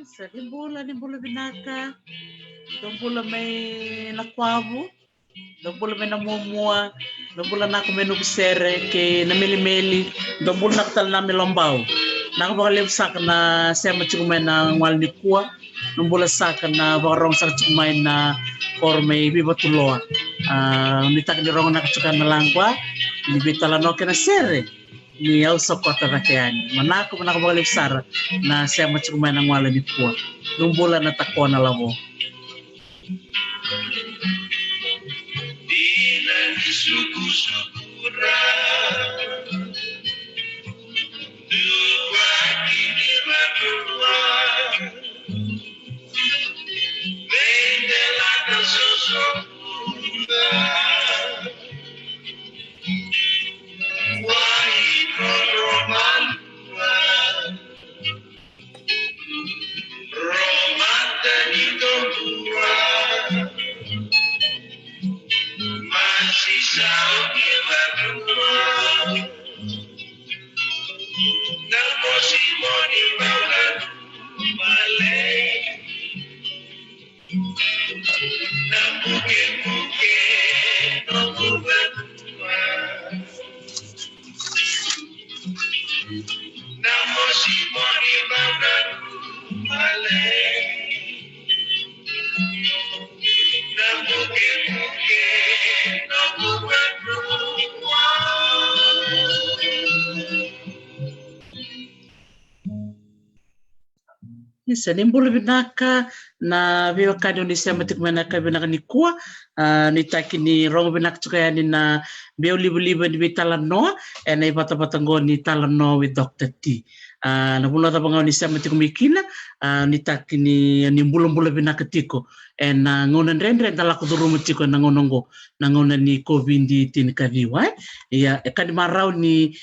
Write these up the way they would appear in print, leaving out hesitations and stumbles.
Sa ni bula binaka, do bula may nakwavu, do bula may namumua, do bula na ko menu sere ke na meli do bula naktal na milombaw. Nakabakalim sak na sema chumay na ngwal ni kuwa, do bula sak na barong sak chumay na korme bibatuloa. Nitak ni rong nakachukan na langwa, ni bitalano ke na sere. Ni au sokota rakyani manako manakabakalim sara na sema chumay na ngwal ni kuwa. Numbula na takwa na lamo. Isa nimbulu binaka na viwa kadi unisema tikumana kabinaka ni kuwa ni taki ni rongo binaka chukayani na beo libu ni bitala noa na ibata batango ni tala noa with Dr. T. Na bula tabanga unisema tikumikina ni taki ni mbulu binaka tiko na ngona ndrendre ndala kuduruma tiko na ngonongo na ngona ni COVID-19 kaviwa ya kadi marau ni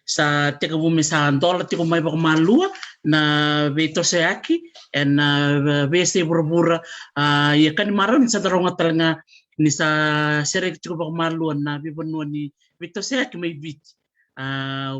sa teka vume sa andola tiko mai bako malua na veto seaki na vese burbura ya kan maron sa daronga talanga ni sa serek tiko bako malu na bibonu ni veto seaki may bit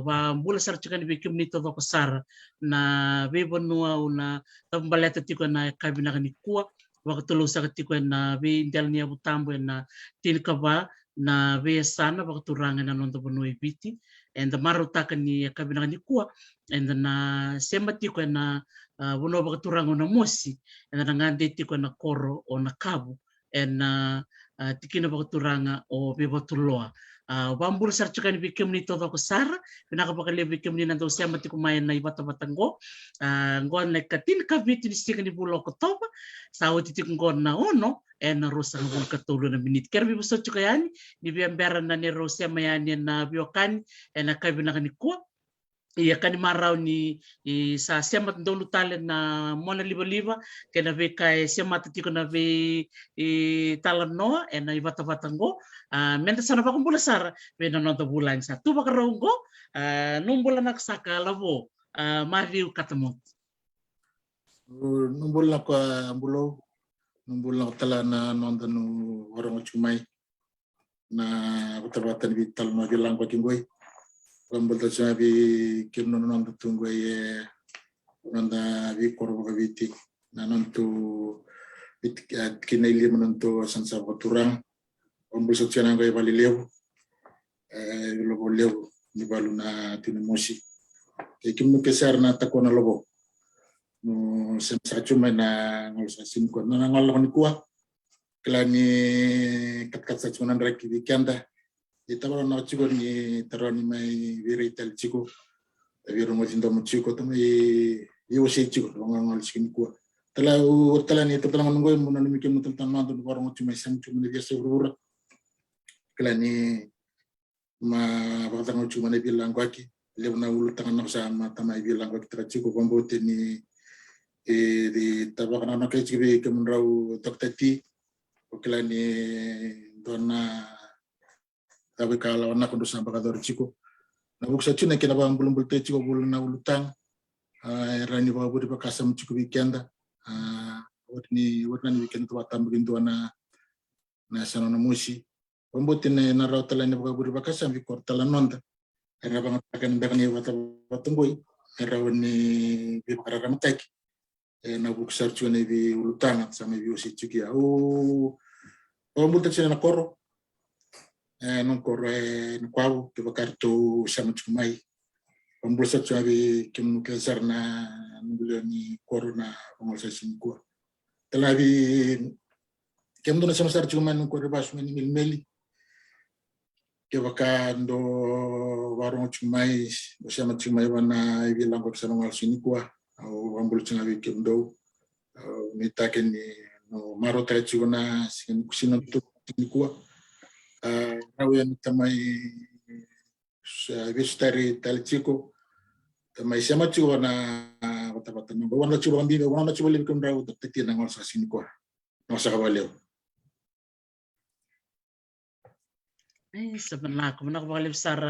wa mbula sar chika ni bikim ni todo pasar na bibonu na tambaleta tiko na kabina ni kuwa wakatulo sa tiko na be indel ni abutambo na tilkaba na be sana wakaturangan na nondo bonu biti and the marutaka ni kabina ni kuwa and na sema tiko na wono bakaturango na mosi and na ngande tiko na koro o na kabu and na tikina bakaturanga o bebatuloa bambul sar chukani bikim ni todo ko sara pinaka bakali bikim ni nanto sema tiko mai na ibata batango ngon na katin ka bitin stika ni bulo ko toba sa oti tiko ngon na ono and na rosa ngon katulo na minit kerbi buso chukayani ni biambera na ni rosa mayani na biokani and na kabina ni ko ia kani marau ni sa sema ndolu tale na mona liba kena ve kai sema tiko na ve tala noa na ibata batango menta sana bakumbula sara ve na nonto bulan sa tu bakarongo numbula naksaka lavo mariu katamot numbul na ko ambulo numbul na ko tala na nonda no warong chumai na batan vital no bilang ko kingoy pambul ta sabi kirno nonda tunggoy nonda vi korbo viti na nontu kinaili menonto sansa turang pambul sa tiyan ngoy balilew lobo lew ni balu na tinamosi kim no kesar na takona lobo no sa chumai na ngol sa sinko na ngol ni kuah kelani kat sa chunan raki vikanda itawala na chigo ni tarani mai virital chigo viro mo tindo mo chigo to mai yo se chigo ngol skin kuah tala ni tala ngoy mo na mikim mo tan na do warong chumai sam chumai biasa urura kelani ma bakatang chumai bilang kwaki lebna ulu tangan sa mata mai bilang kwaki tra chigo kombote ni di tabakana na kay chibi kemunrau doktati okilani dona tabi kala wana kondo sa bakador chiko na buksa chune kina ba bulung bulte chiko bulung na ulutang rani ba budi bakasam chiko weekenda wotni weekend to atam begin to na sanono musi pembutine na rautala ni budi bakasam vikor tala nonda era bangat akan dakani wata watungoi era woni bi bakara mataki na buksar chune bi ulutang sama bi usi chiki au pembut chune na koro non koro no kwau ke bakarto sama chumai pembul sa chune kim kesar na ngulani koro na ngol sa singko talabi kem do na sama sar chumai no koro basu ni milmeli ke bakando warung chumai sama chumai wana bilang ko sa ngol siniko au ambul chunga bi kem do mitaken ni no marota chuna sino tu nikua rawen tamai vistari tal chico tamai sama chico na bata no wana chico ambi wana chico le kem raw tati na ngol sa siniko no sa kabaleo sebenarnya aku nak balik besar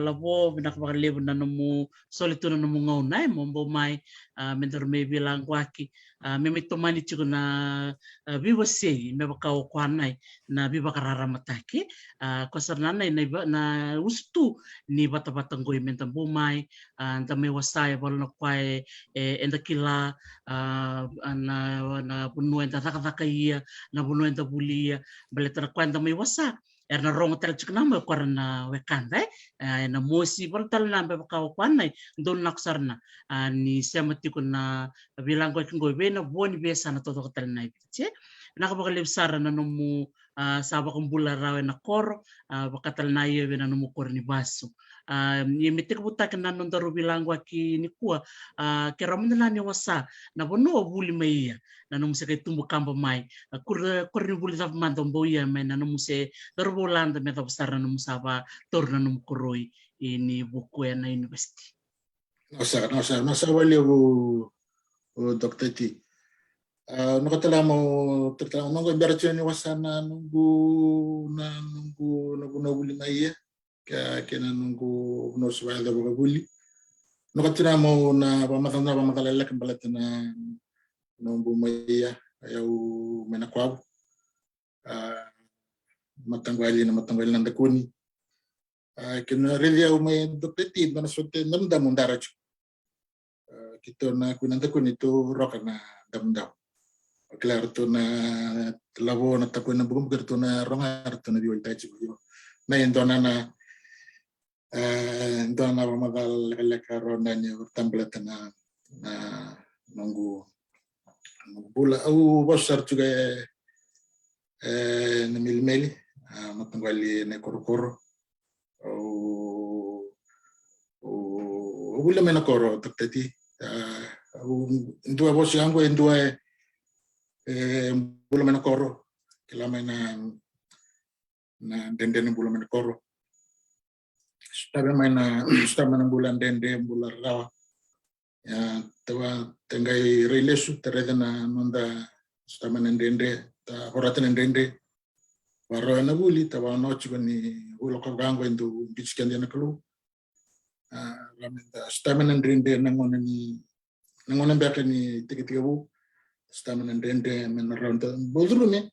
labo binak bakal na nemu solitu na nemu ngaunay mombo mai mentor me bilang kwaki memito mani chigo na biwa sei me bakau kwanay na biba karara mataki kosar nanay na ustu ni bata-batang goy mentam bumay anda me wasay bal na kway enda kila na bunuan ta takaya na bunuan ta bulia baleta na kwanda me wasa erna rongo tel chiknama kwarna wekanda na mosi baltal na be ka kwanai don naksarna ni semati kuna bilang ko kingo be na boni be sana toto tel na che na ka bakal sara na numu saba kumbula rawe na kor bakatal na ye be na numu kor ni baso ni mitik butak na non daru bilang ki ni kuwa keramun na ni wasa na bono buli maiya na numu se kay tumbu kampo mai kur ni buli tap mantom boya mai na numu se terbolanda meta besar na numu saba torna numu koroi ini buku na university. Nasa wali o Dr. T. Nakatala mo tertala mo ng bercho ni wasana nunggu nabuli maiya kaya nunggu no swalda baguli. Nakatala mo na pamatalala kan balat na nunggu maiya ayaw menakwab matangwali ng dakuni kina really au may doktetin na sote namda mundara chu kito na kunanda kun itu roka na damda claro to na labo na takun na bugum gerto na rongar to na diwol tachi na indona na magal elekaro na ni tamblet na nunggu bula au bosar juga na milmeli matangwali na korokoro Ula mena koro taktati dua bos yang gue dua bula mena koro kelama na denden bula mena koro stabe mana bulan dende bulan rawa ya tawa tengai rilesu tereda na nonda stabe na dende ta horatan dende Waro na buli tawa no chigo ni ulo ko gango into bichkendi na kalu lamenta stamina drinde na ngona ni nangona mbeka ni tiga bu stama ndende men ronda bodrume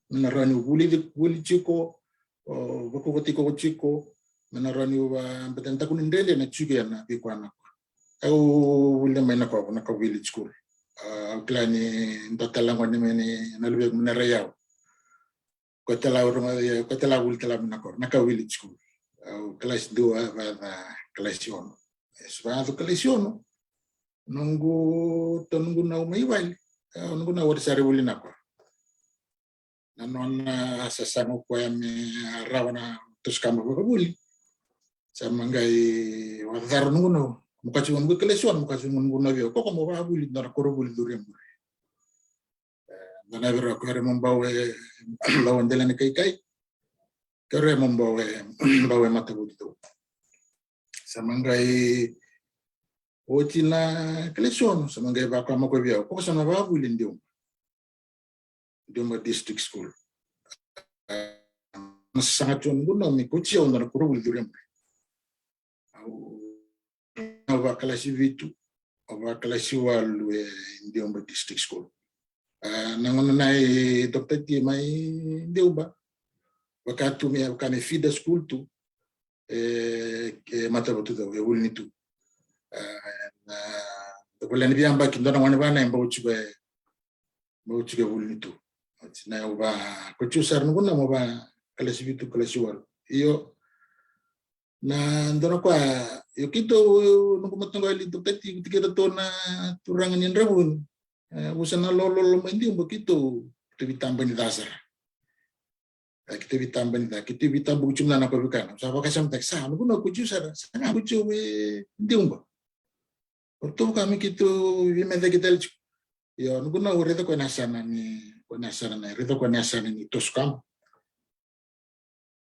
men rani wuli chiko bako tiko chiko men rani wa betenta kun ndende na chuge na bikwana au wuli men ko na ko village school klani ndatala ngone men na lube men rayao ko tala wuli tala men ko na ka village school au class 2 va class 1 sbazo class 1 nunggu na umaiwali nunggu na warisari wuli nako nanon sasango ko yame rawana tuskamba ko wuli sama ngai wadar nunggu no mukachi nunggu kelesiwan mukachi nunggu na bio ko mo ba wuli na ko wuli durem na biro ko re mombawe lawan delane kai kare mombawe matabuto sama ngai Otina kelesión, sama ngai ba kama ko biya ko sama ba wuli ndium district school sangat yon guno mi ko chiyo na ko wuli durem au ba klasi vitu ba klasi walu ndium district school nangono nai dokter ti mai ndeuba wakati mi wakane fida school tu matabutu do wuli tu bulan biamba kindona wana bana mbo chuge wuli tu na uba ko chusar nguna mo ba kalasi bitu kalasi wal iyo na ndono kwa yo kito nungu matongo ali tati tikira to na turangan ni rabun usana lolo mendi mbo kito tibitamba ni dasar kita bitamba ni da kita bitambu chumna na ko bikana sa ba kasam tak sa nguna ko chusar sa ko chuwe ndiumba Orto kami gitu vimenda kita yo nunguna urito ko nasana ni rito ko nasana ni toskam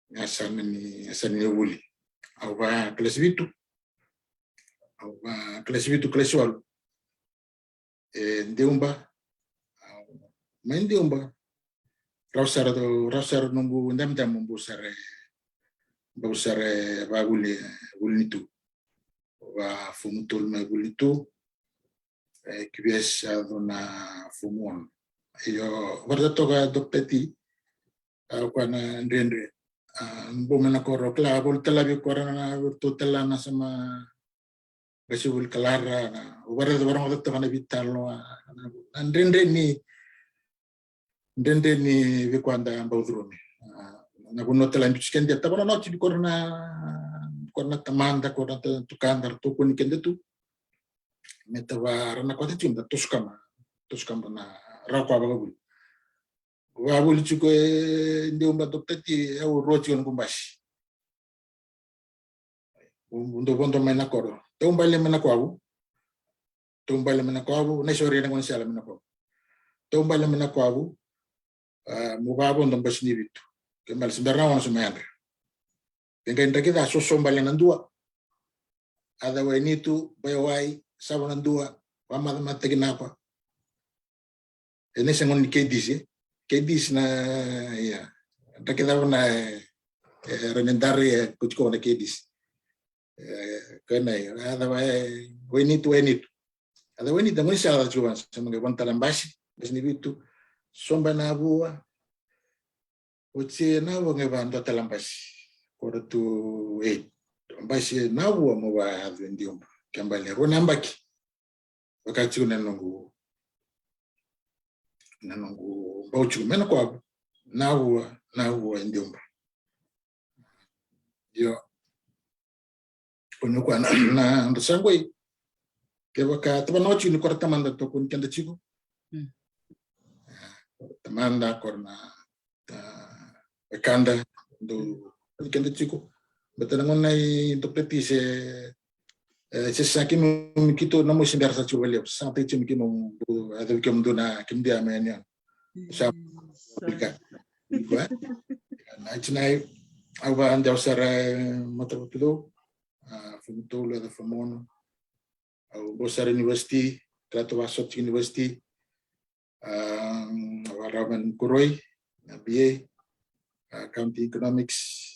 nasana ni wuli au ba kelas vitu kelas wal ndiumba main ndiumba rausar nunggu ndam mbusare ba wuli tu wa fumutul na gulito kibes na fumon iyo warda toga dokteti kana ndendre mbomena koro kla bol talabi korana to talana sama gasibul kalara na warda warang dokta kana bitalo ndendre ni vikwanda mbawdrumi na kuno talan biskende tabana no ti korna tamanda korna tukandar to kuni kende tu metawa rana kota timda tuskama na rakwa bagul wabul chuko ndiumba doktati au rochi on kumbashi bondo mena koro tumbale mena kwabu na shori na ngoni sala mena kwabu tumbale mena kwabu mubabo ndo mbashini bitu kemal sebenarnya wan sumayandra Dengan kita sosomba yang dua, ada wani tu bayawai sama dua, wama mata kenapa? Ini sangon kedis na ya, ada kita pernah renendari kucuk na kedis, kena ada wani tu, ada wani tu mungkin salah cuman sama kawan talambasi, besni itu somba na buah, uci na wangi bantu talambasi. Ora tu ambasi na wa mo ba ndio kambale rona mbaki wakati unanungu bauchu mena kwa na wa ndio yo kunyo kwa na ndosangwe ke baka tabanochi ni korta manda to kun kenda chigo tamanda korna kanda do kende chico betul ngonai interpreti se sakit kita namu sendiri saja coba lihat sampai cuma kita ada kita na kita dia mainnya siapa mereka nah cina apa anda usara mata betul betul ada formon besar university kereta wasot university waraman kuroi BA accounting economics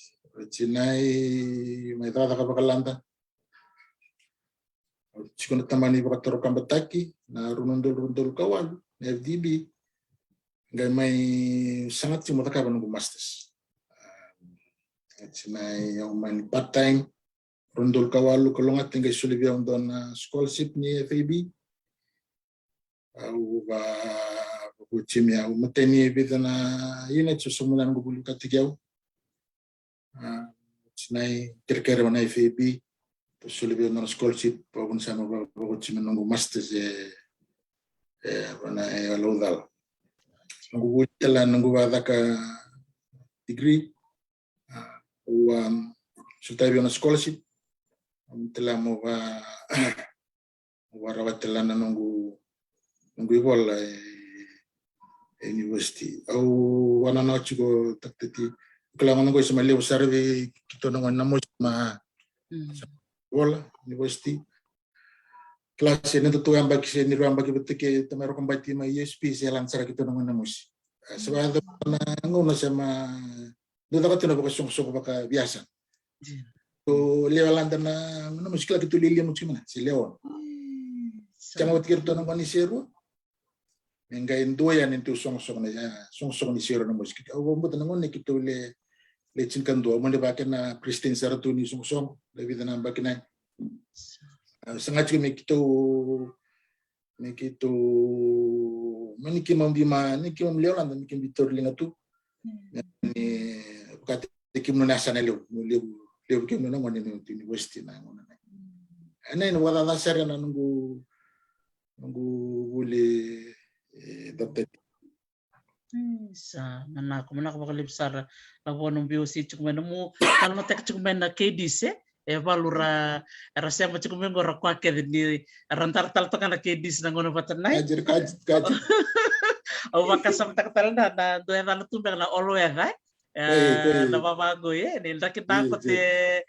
Cinai, mai tata kapakalanta. Chikuna tamani bakataro kambataki na runondol kawal na FDB ngai mai sangat cuma taka nunggu masters. Sinai yang main part time rundol kawalu kalongat tinggal sulibia don scholarship ni FAB. Au ba kucimia umateni bidana unit susumulan gubulu katigiau. Sinai kira-kira mana FAB sulibia don scholarship pun sama kucimia nunggu masters mana alodal. Nunggu telan nunggu ka degree sudah bilang scholarship telah mau warawat telah nunggu ibol university au wana na chugo taktiti kalau nunggu sama leo survey kita nunggu namu sama bola university kelas ini tentu yang bagi seni ruang bagi betul ke temer kembali ma USP selang cara kita nunggu namus sebab nunggu sama dulu kan tuh sok baka biasa to lewalanda na muskila kitu lili mchimana si leon chama utikir to nang maniseru menga indoya nintu song ni sero na muskila o bombo tanong ni kitu le chinkan do mo ba na Christine Saratu ni song David na ba kina sangat me kitu maniki mambima ni kim leolanda ni kim Victor lingatu ni kati kim nasa na leo kim na ngone ni university na ngone ana ni wala dasar na nunggu buli dapat sa manako makalibsar lawo nung BOC chuk menemu kalau tek chuk na KDs valura rasa mo chuk mengo rakwa ke ni rantar tal to kana KDs na ngono patanay kajir o makasam tak tal na do na tumbang na olo ya kai na babago ye ni nakita ko te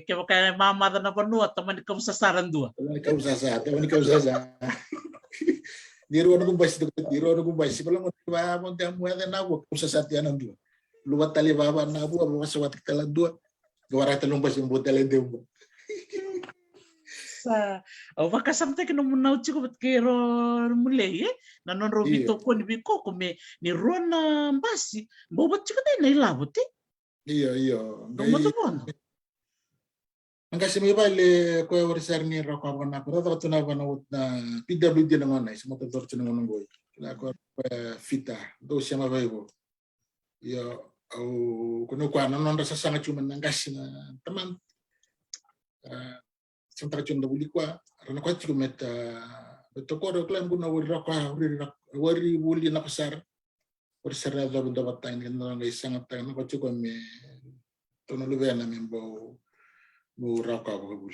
ke baka mama na panua teman di sasaran dua teman kau sasa Diro no kumbasi pala mo ba mo ta mo na wo sa satian dua luwat tali baba na bu mo sa watik tala dua gawara talong bas yung botelen de mo sa o baka samte ke no munau chiko bet kero mulei na non robito ko ni biko ko me ni rona mbasi bo bat chiko dai nei labuti iya mo to bon Angkasi mi bale ko warisar ni roko na ko to na PWD na ngona sa motor torch na ngona goy kila ko fita do siya mabaibo yo au kuno kwa non rasa sangat cuma nangasi na teman sementara cuma buli kwa rana kwa cuma meta beto ko do klan guna wari buli na pasar warisar na do batang ngena ngai sangat tan ko cuma me tono lubena membo raka bagul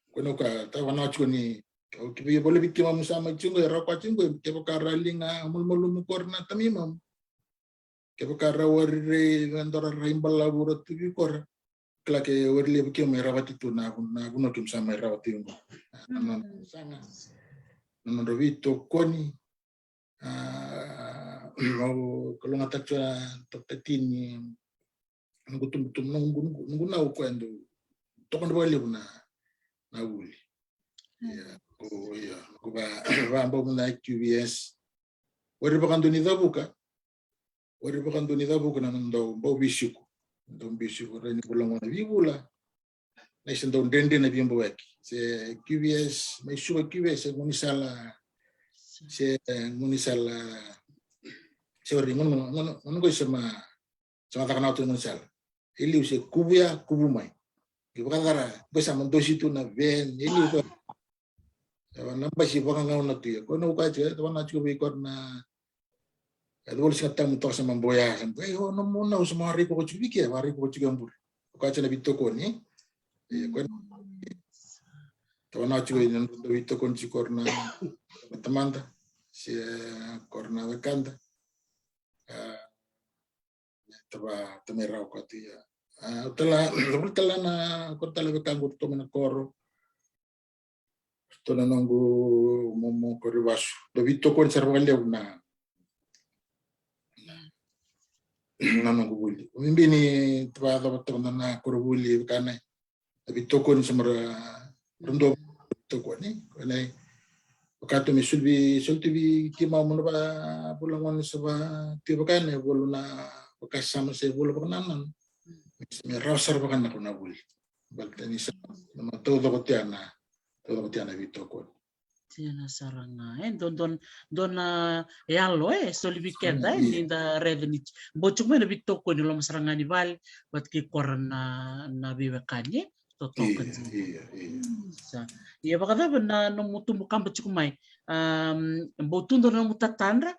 kono ka ta wana chuni kibi boleh bikin mamu sama chungo raka chungo ke bakara linga mul korna tamimam ke bakara warre vendora rimbal laburo tubi kor kala ke warle bikin merawati tu na kuno kim sama merawati ngo non sana non rovito koni kalau ngata chua tatini ngutum nunggu na ukwendo tokan boleh na uli ya ko ba ambo na QBS wari bakan duni dabuka na ndo bo bisiku reni pulang na bibula na isendo dende na bimbo waki se QBS mai suba QBS munisala sorry ngono ko sama takana to munisala ili use kubu mai Kibakara besa mandosi tu na ven ini tu namba si baka ngau na tu ko no ka che to na chu bi kor na adol si ta muto sa mamboya kan ho no mo na usma ri ko chu bi ke mari ko chu gambur ka che na bitto ko ni ko to na chu ni do bitto kon chi kor na tamanda si kor na bekanda taba tamera ko tu ya telah na kota lebih kanggut to menakor to na nanggu momo koribas do bitto kon serval na nanggu buli mimbini twa do to na korbuli kana bitto kon semra rondo toko ni kone wakati sulbi kima mo ba bulangon sa ba tibakan buluna wakasama sa bulo pagnanan may rawsar bakan ako na bul baltani sa todo ko tiana vito ko Tiana saranga don yalo soli weekend ninda revenue bocuk mena bitto ko ni lo masaranga ni val bat ki koran na biwe kanye to token sa iya baka da na no mutumbu kampo cikumai botundo no mutatandra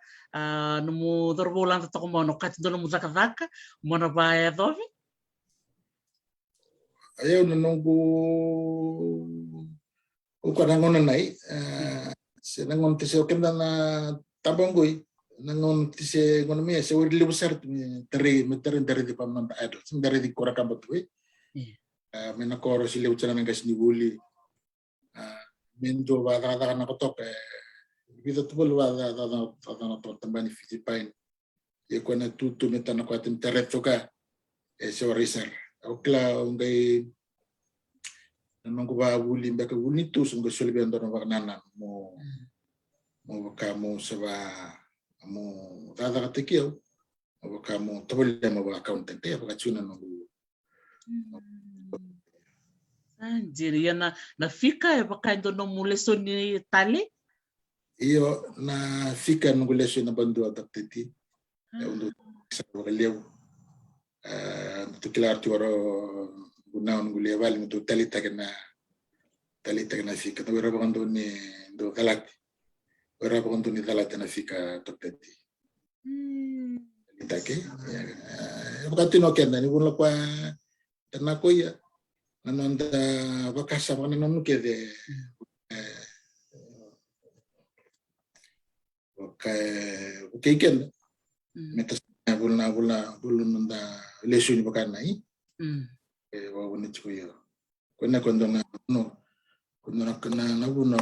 no mu dorbolan to ko mono kat do no muzakazaka mono ba ya dovi ayo no nongo uko nangon nai se nangon tise okenda na tabangoi nangon tise ngono me se wori libusar teri di pamnan idol sing dari di kora kambat we mena koro si lew chana ngas ni buli mendo ba da na kotok bito tubul ba da na to tambani Philippine e kona tutu meta na kwatin teretoka se warisar okla ungai nang ba buli mbaka buli tu sung suli ben dono baknana mo baka mo saba mo dada katikio mo baka mo tobol mo ba accountant ya baka chuna no anjir ya na fika baka ndo no muleso ni tali iyo na fika no leso na bandu adaptati undo sa lew tukilar tuaro gunaon gulia bali mutu talita kena fika to wera bando ni do galat wera bando ni galat na fika topeti talita ke wakati no kenda ni bunla kwa tanako ya nanonda bakasa mana nonu ke de okay kenda metas bulna nda lesu ni bakana i wawuni chikuyo kuna kondo na buno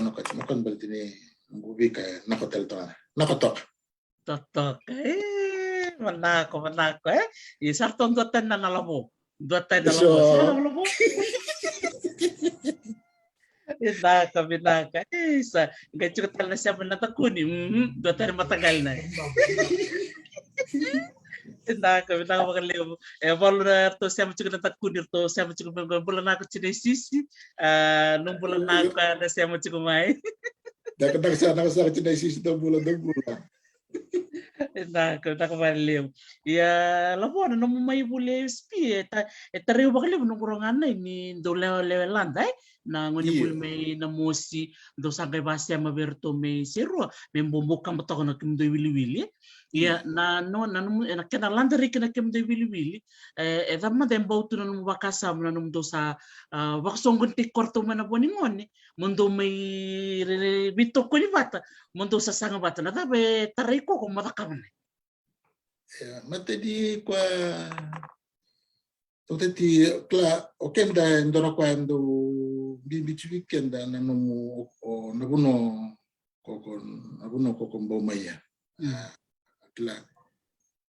no kati makon baltini ngubika nakotel to nakotok manako isarton dotan na nalamo binaka isa gacho tal na siya natakuni dotan matagal na Naka makaliw. Balo na to siya mo natakunir to siya mo bulan na ako chinesisi nung bulan na ako na siya mo may. Dapat sana sa chinesisi to bulan. Naka makaliw. Ya labo na nung may buli spi tariw makaliw nung kurangan na ni do lewelanda na ngoni buli may namusi do sagay basya maberto may siro may bumbukang bato ko na kimdo wili-wili. Ya na kena landari kena kimdo wili-wili edama den bautu na nung wakasa na nung do sa waksonggon ti korto mana boningon mundo may bito ko ni bata mundo sa sanga bata na tabe taray ko kung matakaman mate di kwa toteti kla okenda ndona kwa ndo bibichi weekend na numu nabuno koko mbomaya kla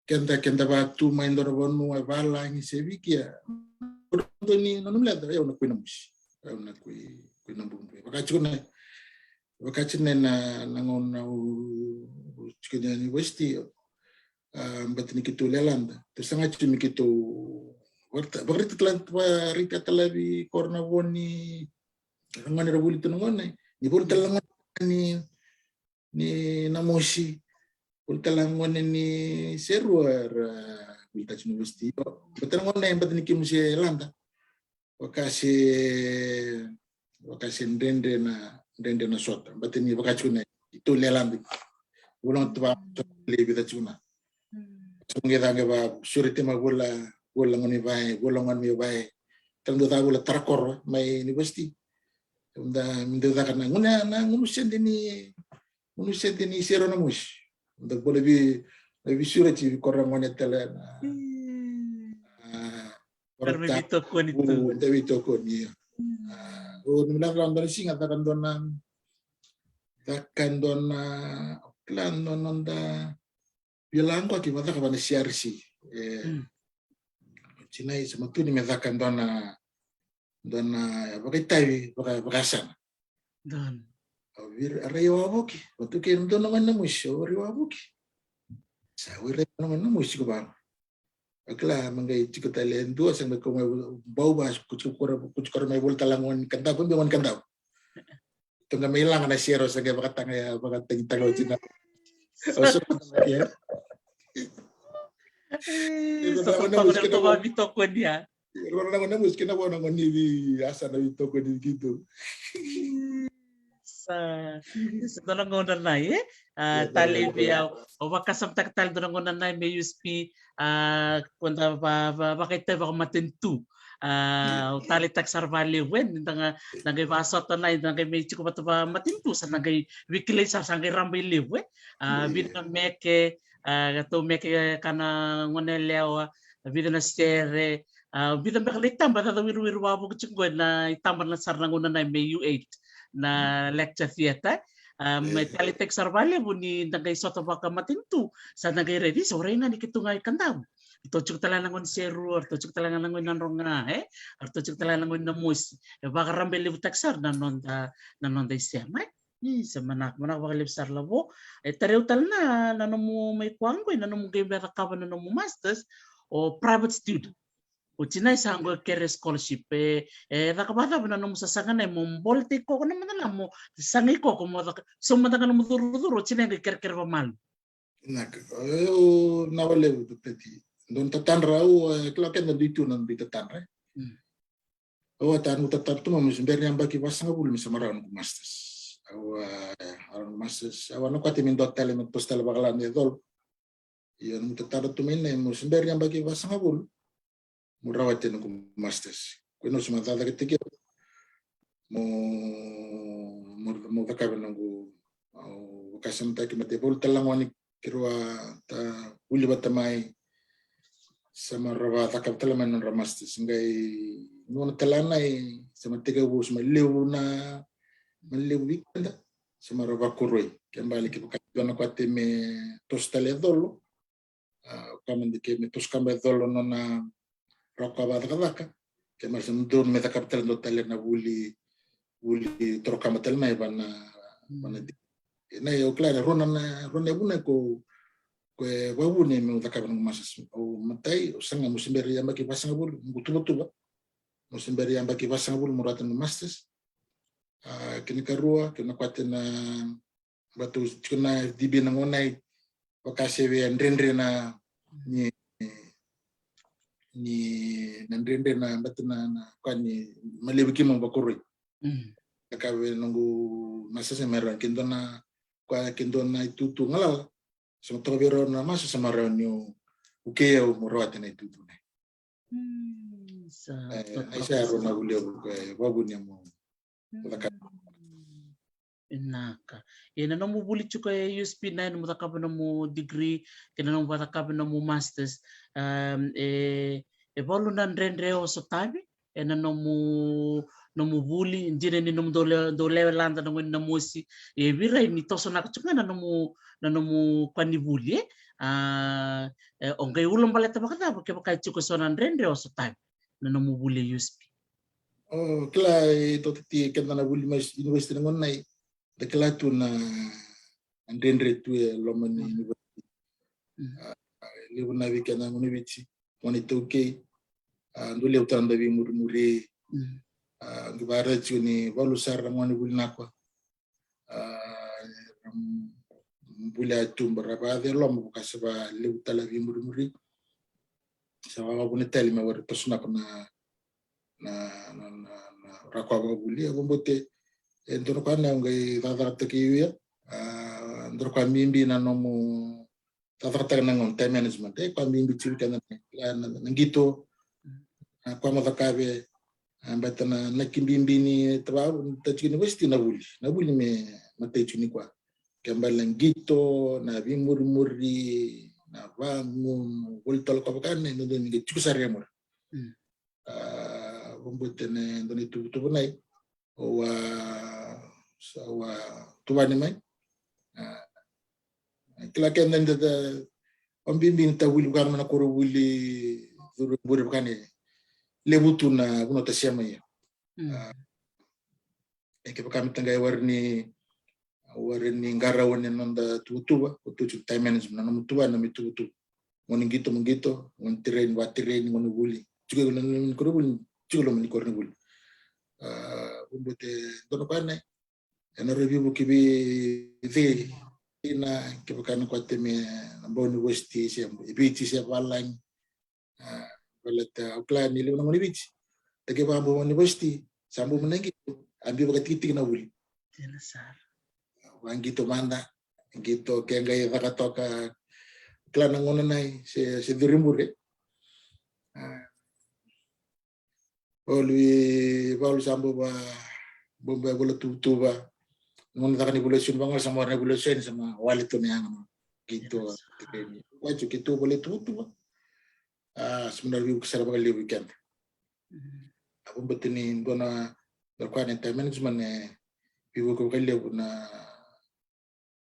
kenda ba tu mai ndona bonu bala ni sevikia ndoni nanumla da yo na kuina mushi na kuina mbumbu wakachune na ngona chikenya university batini kitu lelanda tersanga chimi kitu Bakit telan rika talabi korna woni ngani rabuli tunongone ni bul talangon ni namoshi bul talangone ni seruar Biltaj University betul ngone batini kimse landa wakasi ndende na sota batini wakachune itu lelanda ulang tuwa lebi tachuna sungeda ngeba suriti magula golongan mi bai tando ta bola tarakor mai university unda minda kana ngunu sendini sero na mus unda bola bi surati korang ngone tele permito kon itu David kon ya nila randon singa takkan dona plan nonda bilang ko kimata ka bani CRC Chinai sama tu ni mezakan dona bagai tai bagai bakasan Don. Vir arewa boki. Waktu kita nonton nama musyo arewa boki. Sa wira naman na musyo ko ba? Akla mangay chiko talen dua sang may kumay bau bas kuchukura may volta langon kanta pun biwan kanta. Tunga may lang na siro sa gaya bakatang tagaw china. Oso ya. Sa totoo na ito mabito ko niya. Orang naman na musyo na po naman ni asa na ito ko gitu. Sa donangon na tali biya o makasam taktal donangon na may USP kunta bakit tayo matintu tali tak sarvali wen nangay basot na nangay may chiko pa matintu sa nangay weekly sa sangay rambay liwe binang meke to meke kana ngonelewa binang stere binang bakalitam bata wiru wabo chinggo na itamban na sarnangon na may U8 na lecture theater may talitek sarvali buni nagay soto baka matintu sa nagay ready so ray na nikitungay kandaw ito chuk tala nangon seru ito chuk tala nangon nanronga ito chuk tala nangon namus baka rambel taksar nanon da isema sa manak bakalib sar labo tarew tal na nanomu may kwanggoy nanomu gay bata kaban nanomu masters o private student Uchinay sanggo kere scholarship nakabata ba nung sasangan ay mumbolte ko naman na mo sangi ko mo sumadagan mo duro chinay kere pamal nak nawale peti don tatanra o klaken na dito nan bitatanra o tan utatar tu mo simber yang baki pasang bul mi samaran ko masters aron masters awano ka timin dot tele met postal bakalan dol yon utatar tu min mo simber yang baki pasang bul murawat ko masters kuno sumatada ketike mo takaban ngo kasam ta kimate bol talangwani kirwa ta uli batamay sama rawa takap talaman ng ramastis ngay nung talanay sama tiga bus maliw wikenda sama rawa kuroy kembali ke pakaiban ko ate me tostale dolo kaman dike me toskamba dolo na rokaba dakaka kemal sam don me takap talan do talen na buli trokama talmay bana na yo clara rona buna ko wabune me utakaban ng masas o matay sanga musimberi yamba ki pasang bul ngutuba musimberi yamba ki pasang bul muratan ng masters kini karua kina kwate na batu kuna dibi na ngonay wakase we andre na ni nandrende na batu na kwani malibiki mong bakuroy kakawe nungu masas meron kindona kwa kindona itutu ngalal sama tobiro na mas sama reunio ukeo murawat na itutu na ay sa rona ulio wabunya mo Inaka. Ina no mo bulit chuka USP na no mutakab na mo degree, kina no mutakab na mo masters. Bolo na rendre o so tabi. Ina no mo buli, hindi ni no dole landa no na mo si. Biray ni toso na chuka na no mo panibuli. Ongay ulong baleta bakata kaya chuka so na rendre o so tabi. Na no mo buli USP. Oh, kila ito titi kenda na buli mas university na ngonay. Dekla tu na andendre tu lomani university. Libu na weekend na university. Wani toke. Ndule utanda vi muri. Ngibara tu ni valusar na wani buli nakwa. Buli atu berapa de lom bukas ba libu tala vi muri. Sawa wabune tali me wari tosuna na rakwa buli abombote ndoro kana ngai tatarata kiwia ndoro kwa mimbi na nomu tatarata na ngon time management kwa mimbi chiri kana ngito kwa matakabe ambatana na kimbimbi ni tababu tachini westi na buli me matechuni kwa kambala ngito na bimuri na bangun voltol kwa kana ndo ngi chukusare mo bombotene ndoni tubu nai wa tubani mai kila kenda nda ombimbi ta wili kan mana koro wili buri kane lebutu na kuno tasema ya ke kami tanggai warni ngarawan nonda tuba utu time management na mutua na mitu ngoni gito ngon train ngoni buli juga ngoni korubuli juga ngoni korni buli umbote dono pane ena review kibi ina kebakana kwa teme ambao university sia ibiti sia balang balata ukla ni lima ngoni bichi take ba ambao university sambu menengi ambi bakati na buli wangito manda gitu kengai vakatoka klana ngona nai se dirimbure Paul sambo ba bomba bola tuba ngona takani evolution bangal sama revolution sama walito yang gitu wajib gitu boleh tuba sebenarnya kesara bakal weekend aku betini gona berkuan time management ibu ko kali na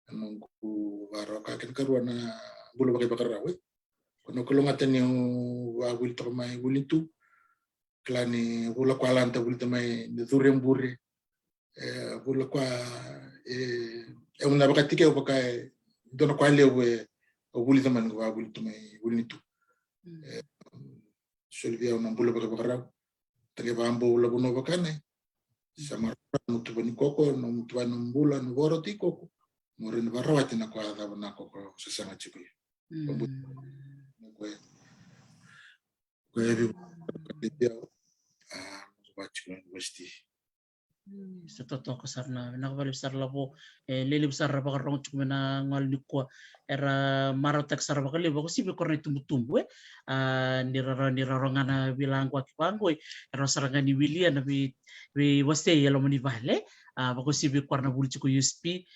nunggu baroka kan karuana bulu pakai bakar rawe kono kolongatan yung wagul to mai bulitu klani bula kwa lanta bulita mai durem burre bula kwa una bakatike opakai dono kwa lewe bulita man wagul to mai bulitu solvia una bulu pakai bakar rawe tage bambo bula buno bakane sama mutu bani koko no mutu bani mbula no boroti koko morin barawati na kwa adhabu na koko sasanga chiku kwa hivyo bachiku university sa totoo ko sar na nakabalik sar labo lilib sar ba karong chukme na ngal nikwa era marotek sar ba kali ba ko sibi korne tumbu niraranga na bilang kwa kipangoy era saranga ni William na bi waste yelo mani vale ba ko sibi korna buli chiko USP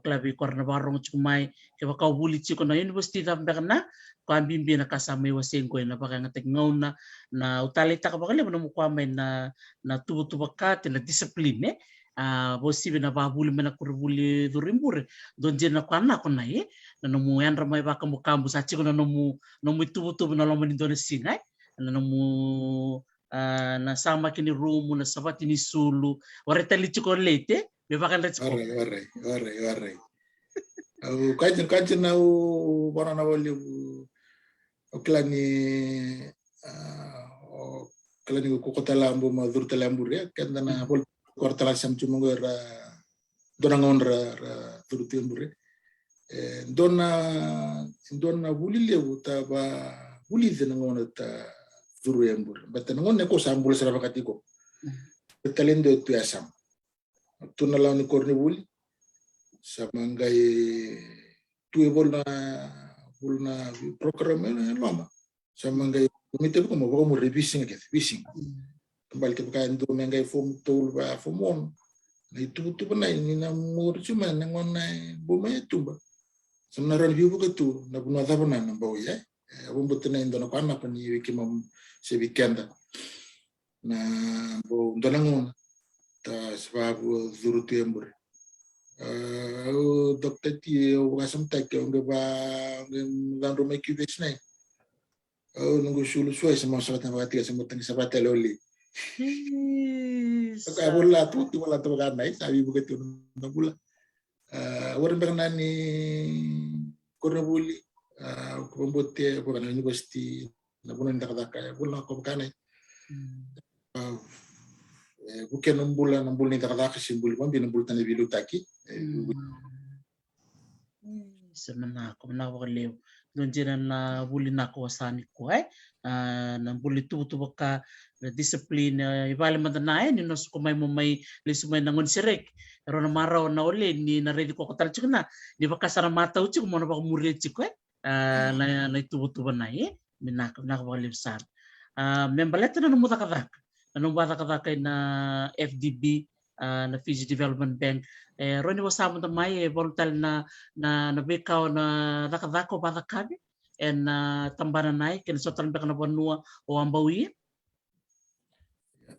klabi korna barong chumai ke ba ka buli chiko na university ta na ko ambimbi na kasama wasengo na baka ngatek ngauna na utalita ka ba kali mo kwa may na tubo ka na discipline bosibi na babuli mena kurbuli durimbure don jena kwana kona na nomu yan ramay baka mo kambu sa chiko na nomu tubo na lomo ni Indonesia na nomu na sama kini rumu na sabati ni sulu wareta lichiko lete be baka letsko ore au kajen na u bana na wali klani ko kota lambo ma dur talambu re kan na bol kortala sam cuma ngora dona ngonra dur tembu re dona buli lewu ta ba buli de ngona ta dur embur batan ngonne ko sambul sara bakati ko talendo tu asam tu na launi korni buli sama ngai tu bolna program lama sama ngai komite ko mo ba mo revising kembali ke kan do ngai form tool ba formon na itu na ni na mo cuma ngona bo me tu ba sama review ko tu na bunwa ta bana na bo ya abon butena indo na kana pa ni wiki mo se weekend na bo ndonangon ta sababu zuru tembre dokter ti wakasam tak nge ba ngan rumah kubis nai nunggu sulu suai sama sahabat mati sama tang sahabat loli tak bola tu wala tu kan nai sabi begitu bola orang bernani korna buli kombote bukan university na bulan tak bola ko kan nai bukan bulan ni tak simbol pun bin bulan tani bilu taki semena ko na wale don jena na buli na ko sani ko na buli tu baka discipline ibale madana ni no ko may lisumay nangon sirek ero na maraw na uli ni na ready ko tal chukna di baka sara mata uchi ko mo na baka murid chiko na tu na minak na ko libsar membalet na muta kadak anong bata kay na FDB na Fiji Development Bank roni wasamo ta mai voluntal na bekaw na nakadako bata kabi en tambana nai ken sotan beka na bonua o ambawi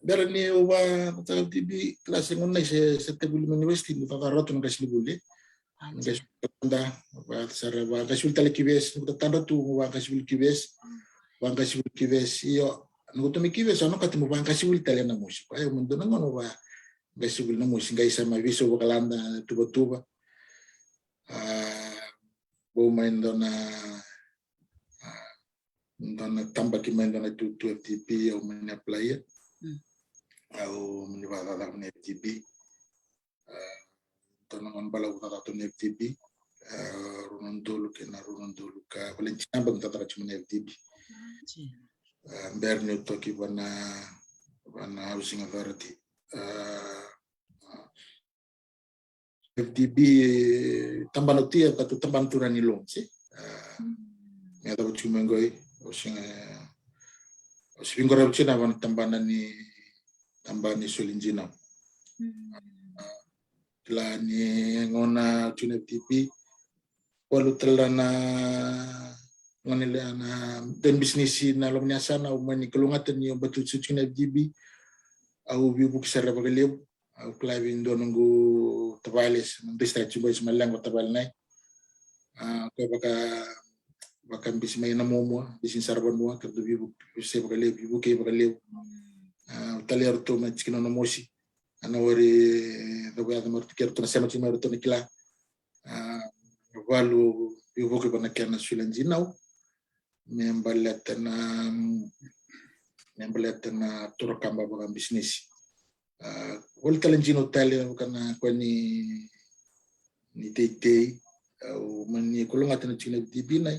berani uba ta FDB klase ngonai se tebul university no kakaroto ng kasilibuli ngai tanda ba sara ba kasul talekibes no tanda tu ba kasul kibes iyo nugutumikibes ano katimu ba kasul tale na musiko ay mundo na ngono ba Basically na mo singai sa maviso bakalanda tuba-tuba. Bumain doon na tambak imain doon na 2 FTP o mani-apply o mani-batata ko na FTP. Doon naman balaw na tato na FTP. Runondolo ka Valencia bagtataka ko na FTP. Bernie toki wana housing authority. FDB tamban utia katu tamban turani long si ngata bucu mengoi osing osingora bucu na wan tambani solinjina lani ngona tune FDB walu telana ngonile na dan bisnis na lomnya sana umani kelungatan ni batu suci FDB au bibu kisara bagaleu au klavin do nunggu tabales district coba semalang tabal nai ko baka bis may na momo bisin sarban mo ka do bibu se bagaleu bibu ke bagaleu taler to ma chikino no mosi ana wari do ya mo kerto na sema chima to nikla walu bibu ke bana kana sulanjinau membaletana turokamba baga bisnis wal talenjino tale kana kwani ni tete au mani kulunga tana china dibinai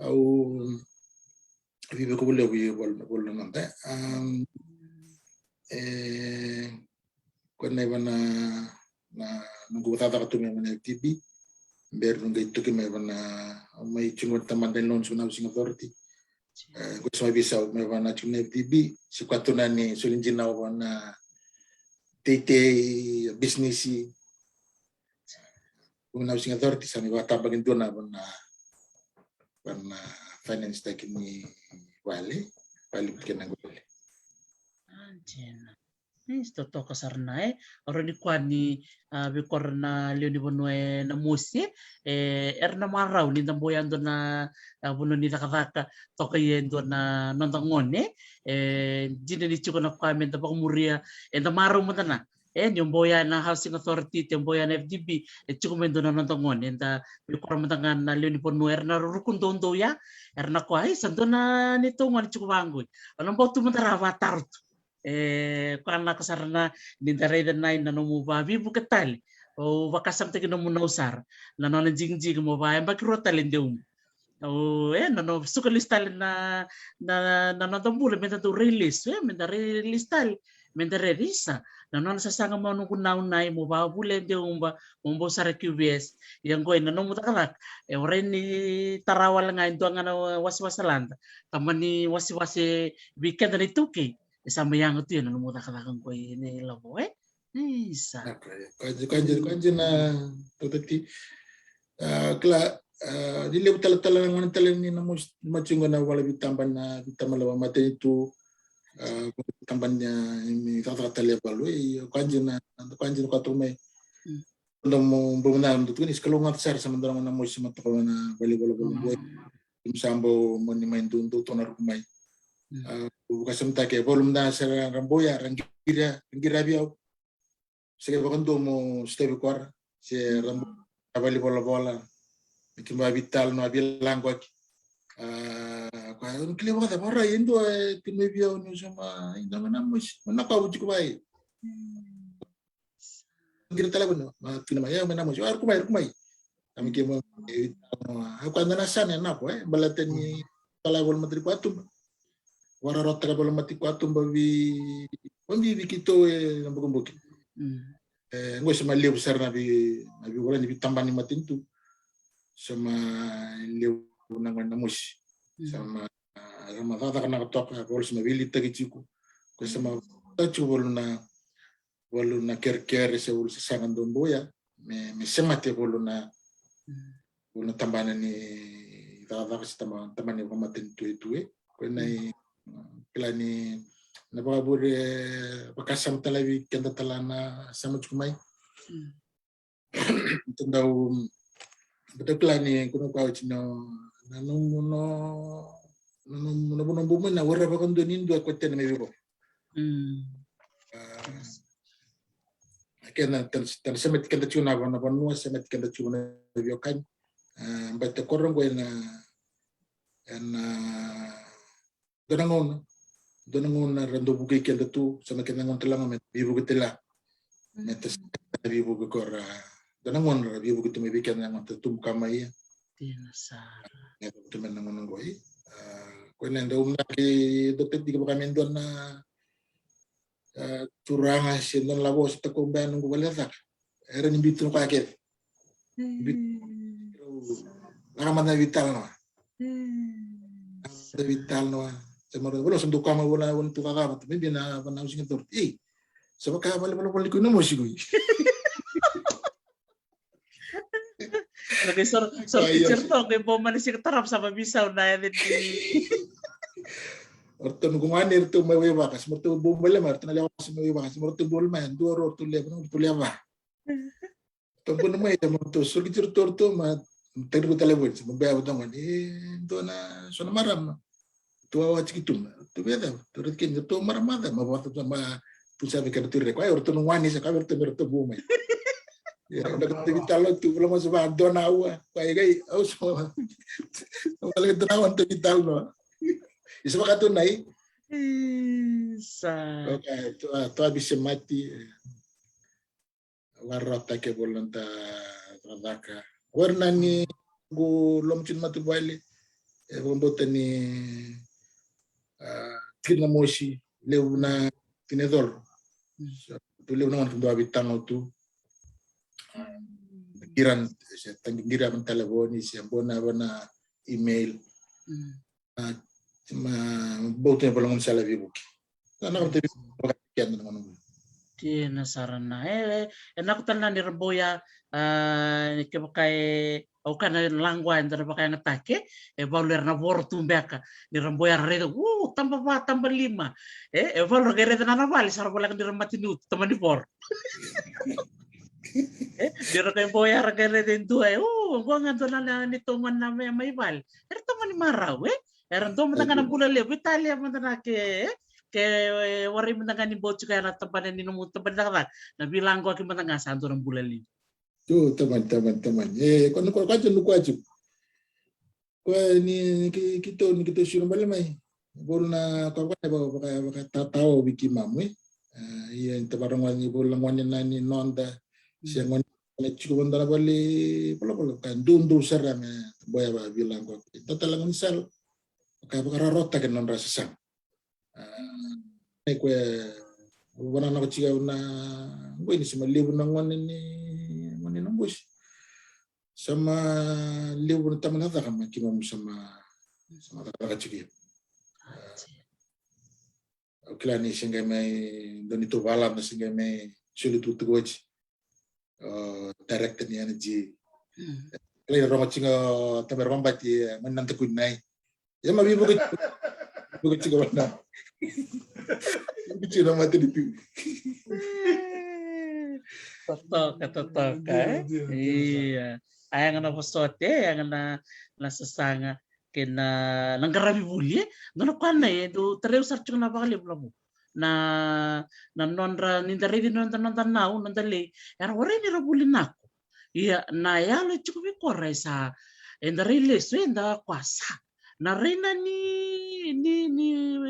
au vive ko bole bol nanda kwana bana na nungu tata ka tumi mana tibi ber nungu itu ke me bana mai chungot tamandan non suna housing authority ko sa bisa me bana chuna FDB si kwatuna ni sulinjina bana tete business una housing authority sa ni bata bagin dona bana finance tak ni wale bikin ngole Anjena. Isto to kasarna oro ni kwani bikor na leoni bonwe na musi erna marau ni tamboyan do na buno ni takataka to kayendo na nondangone jine ni chuko na kwame ta muria enda maru mutana yung boya na housing authority yung boya na FDB chuko mendo na nondangone enda bikor mutangan na leoni bonwe erna rukundondo ya erna kwai sando na nito ngani chuko bangoy alam ba tumutara watarto kana kasarana nindaray na nanomu babi bukatal o bakasam tagi no munausar nanon jingjing mo ba bakiro talendum o nano sukalistal na nanotambulo menta to release menta release tal menta release nanon sasanga mo nung kunaunay mo ba bule deum ba umbo sa QBS yang ko nanon mutakalak oren ni tarawal nga ito nga waswasalanda tamani wasi weekend na ituki sama yang itu ya nanu muda kalakan ko ini labo isa kanji na totati kla dile tala ngone tala ni namu macunga na wala bitamban na bitamala mate itu tambannya ini tata tala balu kanji na ka tume ndomo bomna ndo tunis kalongat sar sama ndang na mo sima to na bali bola sambo moni main tuntu tonar kumai kasam take volum da sera ramboya rangira biao sege bakanto mo stebe kwar se rambo abali bola ikimba vital no abilang ko kwa kile baka mara yendo timme biao no sama indama namus manaka uji ko bai ngira tala bono tinama ya manamos ar kumai kami kemo aku andana sana na ko balaten ni tala bol matri kwatum wara rota ka bala mati kwatum babi bikito nambugumbuki ngoi sama leu besar nabi wala ni bitambani matintu sama leu nangan namus sama tata kana tok bol sama bili tagichiku ko sama tachu bol na ker se bol sangan don boya me semate bol na tambana ni tata ka tamani ko matintu itu ko nai plani na babure bakasam talawi kenda talana sama kumai tendau betul plani kuno kau cino nanomuno bumen na warra bakon donin dua kweten me bibo kena tan semet kenda chuna na banua semet kenda chuna biokan mbate korong ko na donangon na rando buki kenda tu sama kenda ngon telang met bibu ketela metes bibu ko kora donangon ra bibu kutu mebi kenda ngon tum kamai Tinasara. ya tu men ngon ngoi ko nenda umna ki dokter tiga kami don na curang sin don labo sa takumban nung wala era ni bitu ka ke nakaman na vital no semaro wala sundu kama wala tu kaka tapi bina bana using tur sama ka wala ko na mo sigui Lagi sor cerita ke boman si ketarap sama bisa na di orto nungumani orto may wakas morto bumbala marto na lawas may wakas morto bulman duoro orto lebo no tuleva to bono may morto surgi certo ma tegro telefon mo bea utang do na sona maram tua wa chikitum tu beda tu rekin to maramada ma boto ma tu sabe que tu requai orto nungwani sa ka orto bumay ya udah kita lo tu belum masuk dona wa kai aus wala kita nawan tu kita no isa ba kato nai okay to abis mati warata ke bolonta radaka warna ni go lomchin matu baile bombota ni kina moshi leuna tinedor tu leuna kan do abitang tu kiran tanggira man telefoni siya bona email bautin palangon sa labi buki sana ko tabi pagkakyan na naman Tinasarana enak tanan ni Ramboya ke pakai au kana langwa ndara pakai ngatake bauler na bortu mbeka ni Ramboya rede tambah 4 tambah 5 bauler gere na bali sar bola kan diramatinut teman di por dira kay boya ragere den tu gua ngadon na nito man na may bal teman ni maraw eran to mata kana bula le Italia mata na ke wari mata ni bochu kaya na tempat ni numu tempat na bilang ko aki mata nga santo ng bula li tu teman kono ko kajo nu kwajo ko ni kita sino bale mai bol na ko ba baka tatao biki mamwe iya tabarang ni bol ngwan ni nonda siya ngwan chico bandara bali polo kan dundu serame boya ba bilang ko tatalang misal kaya rota kan non rasa sang ko wana na ko chiga na boy ni sama libu nang wan ni nambus sama libu na taman hata kan kimam sama taka chiga klani singa may donito balam na singa may sulit utugoji direct ni energy kaya rongo chinga tamer mambati mananta kunai ya mabi buku chinga wana chinga mati ditu totok iya ayang na posote ayang na sasanga kena nanggarami buli ngano kana do terus sarchung na bakali blamu na nonra nindari di nonton nau nondale era ore ni rabuli nako iya na yalo chukubi korre sa endari lesu enda kwasa na rena ni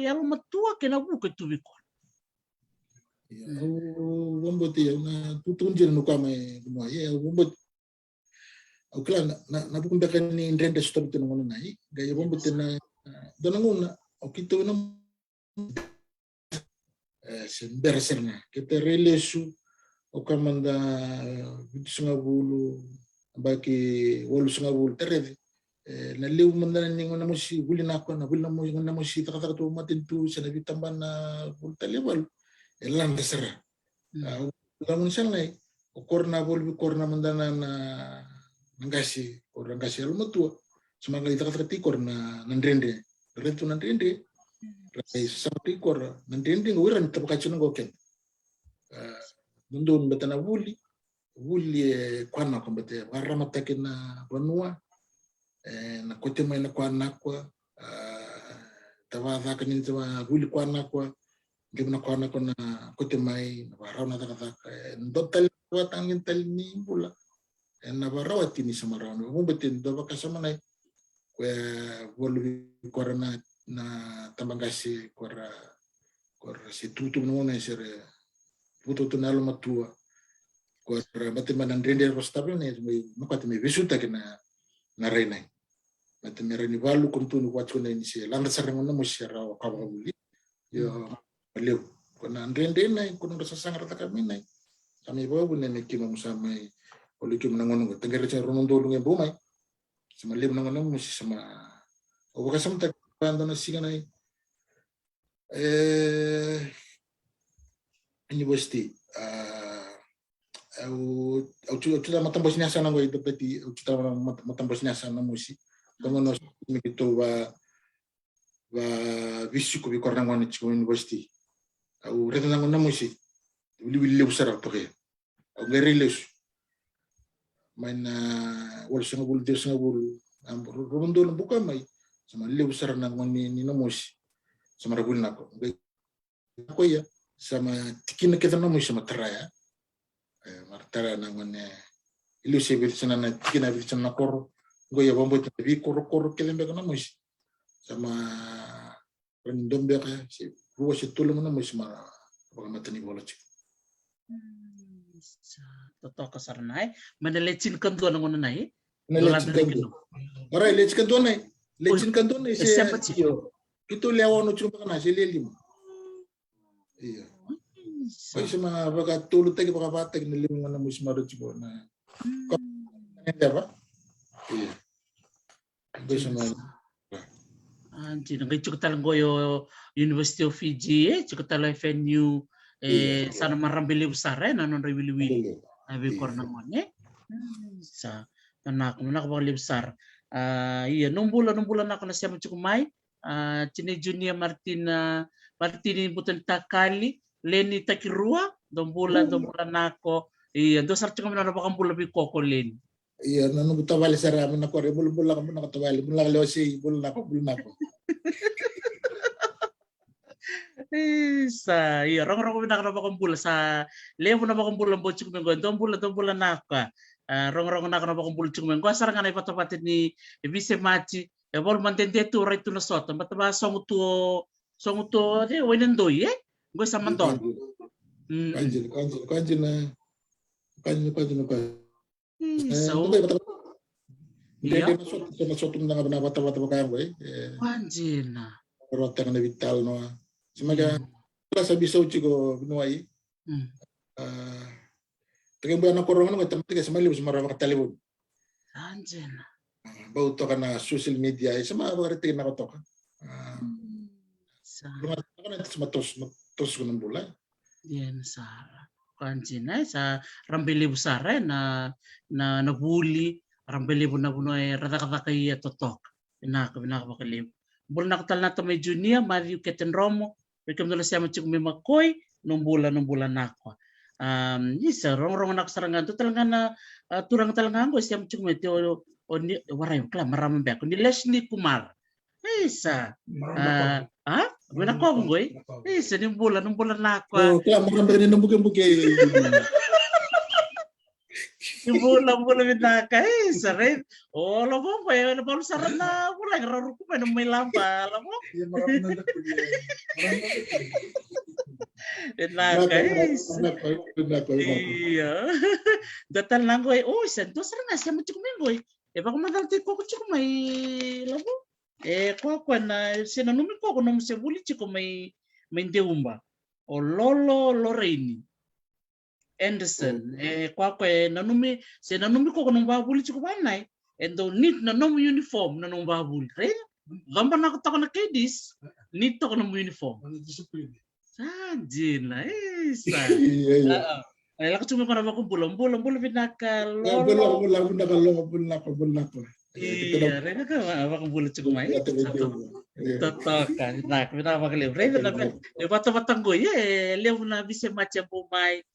yalo matua kena buka tubi kon bombot ya na tutunjil no kame no ya bombot okla na bukunda kan ni ndende stop tu ngono nai gaya bombot na donanguna okito na berserna kita relesu okamanda 50 baki 8 tereve na liu manda ni ngona musi buli na ko na buli na mo ngona musi takata to matin tu sa nabitamban na bulta level elan desera lamun sanai korna bol korna manda na ngasi orang ngasi alma tua semangat takata korna nandrende retu nandrende rai sampai kor nandindi nguran tabakachuna ngoken mundun betana wuli kwana kombete warra matakina banua na kote mai na kwana kwa tawa dhaka ni tawa wuli kwana kwa Gimana kona kona kote mai na barau na taka ndotal watangin talini bula na barau atini sama rau mo betin do baka sama nai kwe volu kora na tambangasi kora si tutu no na sere putu tu nalo matua kora batin manan rende rostabe ne mo kate me visuta kena na rena batin me reni valu kuntunu wacho na ni se landa sarang na mo sira ka buli yo leu kona rende na kuno rasa sangar ta kami na kami bawa ne kimo sama oli kimo nangono tengere cha ronondo lunge bomai sama leu nangono mo sama o baka sama ta bando na singa na university au tuda matambos niya sana ngoi dapeti au tuda matambos niya sana musi tangono mikito ba visu ko bikorna ngoni chiko university au reta nangono musi wili usara toke au ngeriles main wal singa bul rondo buka mai sama le usara nangoni ni musi sama rabul nako ko ya sama tikina kita musi sama teraya martara nangone ilusi birsana na tikina birsana kor goya bombo tabi kor kelembe kana musi sama rendombe ka si ruwa si tulung na musi mara pagamatani bola chik toto kasarnai menelecin kantu nangono nai ora lecin kantu nai lecin kantu nai se itu lewono cuma kana si lelim iya Oi sama baka tulu tagi baka batek ni lim ngana musi maro cibo na. Kok apa? Iya. Gue sama. Anjir, nggak cukup talang goyo University of Fiji, cukup talang FNU, sana marambili besar nanon rewili abi korna monye. Sa, nak bakal besar. Iya, numbulan aku nasi sama cukup mai. Cine Junior Martini bukan takali. Leni takirua dombulan nako iya do sarti kami na bakang bula bi koko len iya nanu butawali sara amin nako re bul kamu nako tawali bul leosi bul nako sa iya rong na bakang bula sa levo na bakang bula bocuk mengo dombulan nako rong na bakang bula cuk mengo sarang na ipatapatin ni bise machi e bol mantente tu right na sota mataba songu to de wenendo ye gue sama ton. Kanjil na. So. Iya. Dia masuk na bata kaya boy. Kanjil na. Rota na vital no. Semaga sa bisaw chigo binuai. Tagay ba na korong no tamti sa mali sa marama ka telefon. Kanjil na. Bau to ka na social media sama ba rin na ko to ka. Sa tos ko ng bulay. Yan sa kanjina sa rambili busara na nabuli rambili bu na buno ay rata kay totok na bakaliw bul na katal na to may junior Mario Keten Romo bekam dala siya machik may makoy nung bulan nako isa rong naksarangan to talaga na turang talaga ko siya machik may teo oni waray kala maraming beko ni Leslie Kumar isa Guna ko ngoy. Sa nung bulan nako. Oh, kaya maraming rin buke. Yung bulan naka sa rin. Oh, alam mo pa yung napalo saran na bulan raro ko pa nung may lamba, alam mo? Naka iya. Datal lang ko oh, santo sarang nga siya mo chikumengoy. Baka madalti ko chikumay, alam mo? Kwa na sinanumi ko nung sebuli chiko may ndeumba o Lolo Lorraine Anderson kwa nanumi sinanumi ko nung babuli chiko banay and do need na nung uniform na nung babuli re gamba na ko na kedis need to ko nung uniform sajin na sa ay lako chumi ko na ba ko bulang pinaka Lolo bulan iya, Rena kan abang bulat cukup main. Totok kan, nah kita apa kali? Rena kan, batang gue ya, lihat na bisa macam pumai,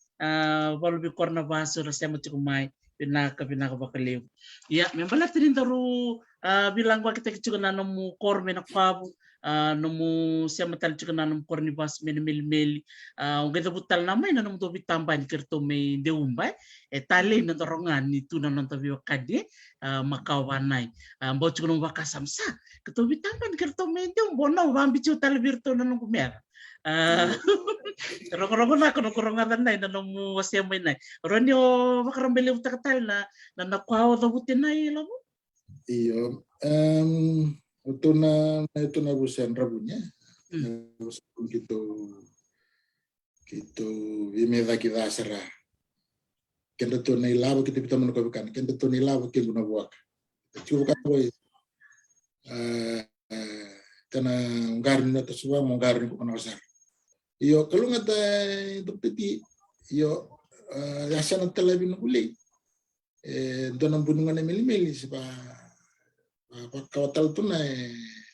kalau lebih korna baso rasa macam pumai, pinaka bakal. Ya, memang lah tadi taru bilang gua kita juga nanomu korme nak pabu, no mo siya matal chika na no cornivas meli ungeta butal na mai na no to bitamba ni kerto me deumba tale na torongan ni tuna no to bio kadi makawanai mbo chika no bakasamsa keto bitamba ni kerto me deumbo no bambi chu tale virto na no kumera Roko-roko na ako nakurongatan na na mo wasya mo na. Ronyo makarambele utakatal na nakuha daw butin na ilo mo. Iyo. Ito na busan rabunya. Kito vimeda kita sera. Kendo to na ilabo kita pita mo kabukan. Kendo to na ilabo kendo na buwak. Chuka ko tana ngarin na taswa mo ngarin ko na kasar. Iyo kalau ngata topeti iyo yasa na talabi na uli doon ang bunungan na mili-mili sa pagkawatal to na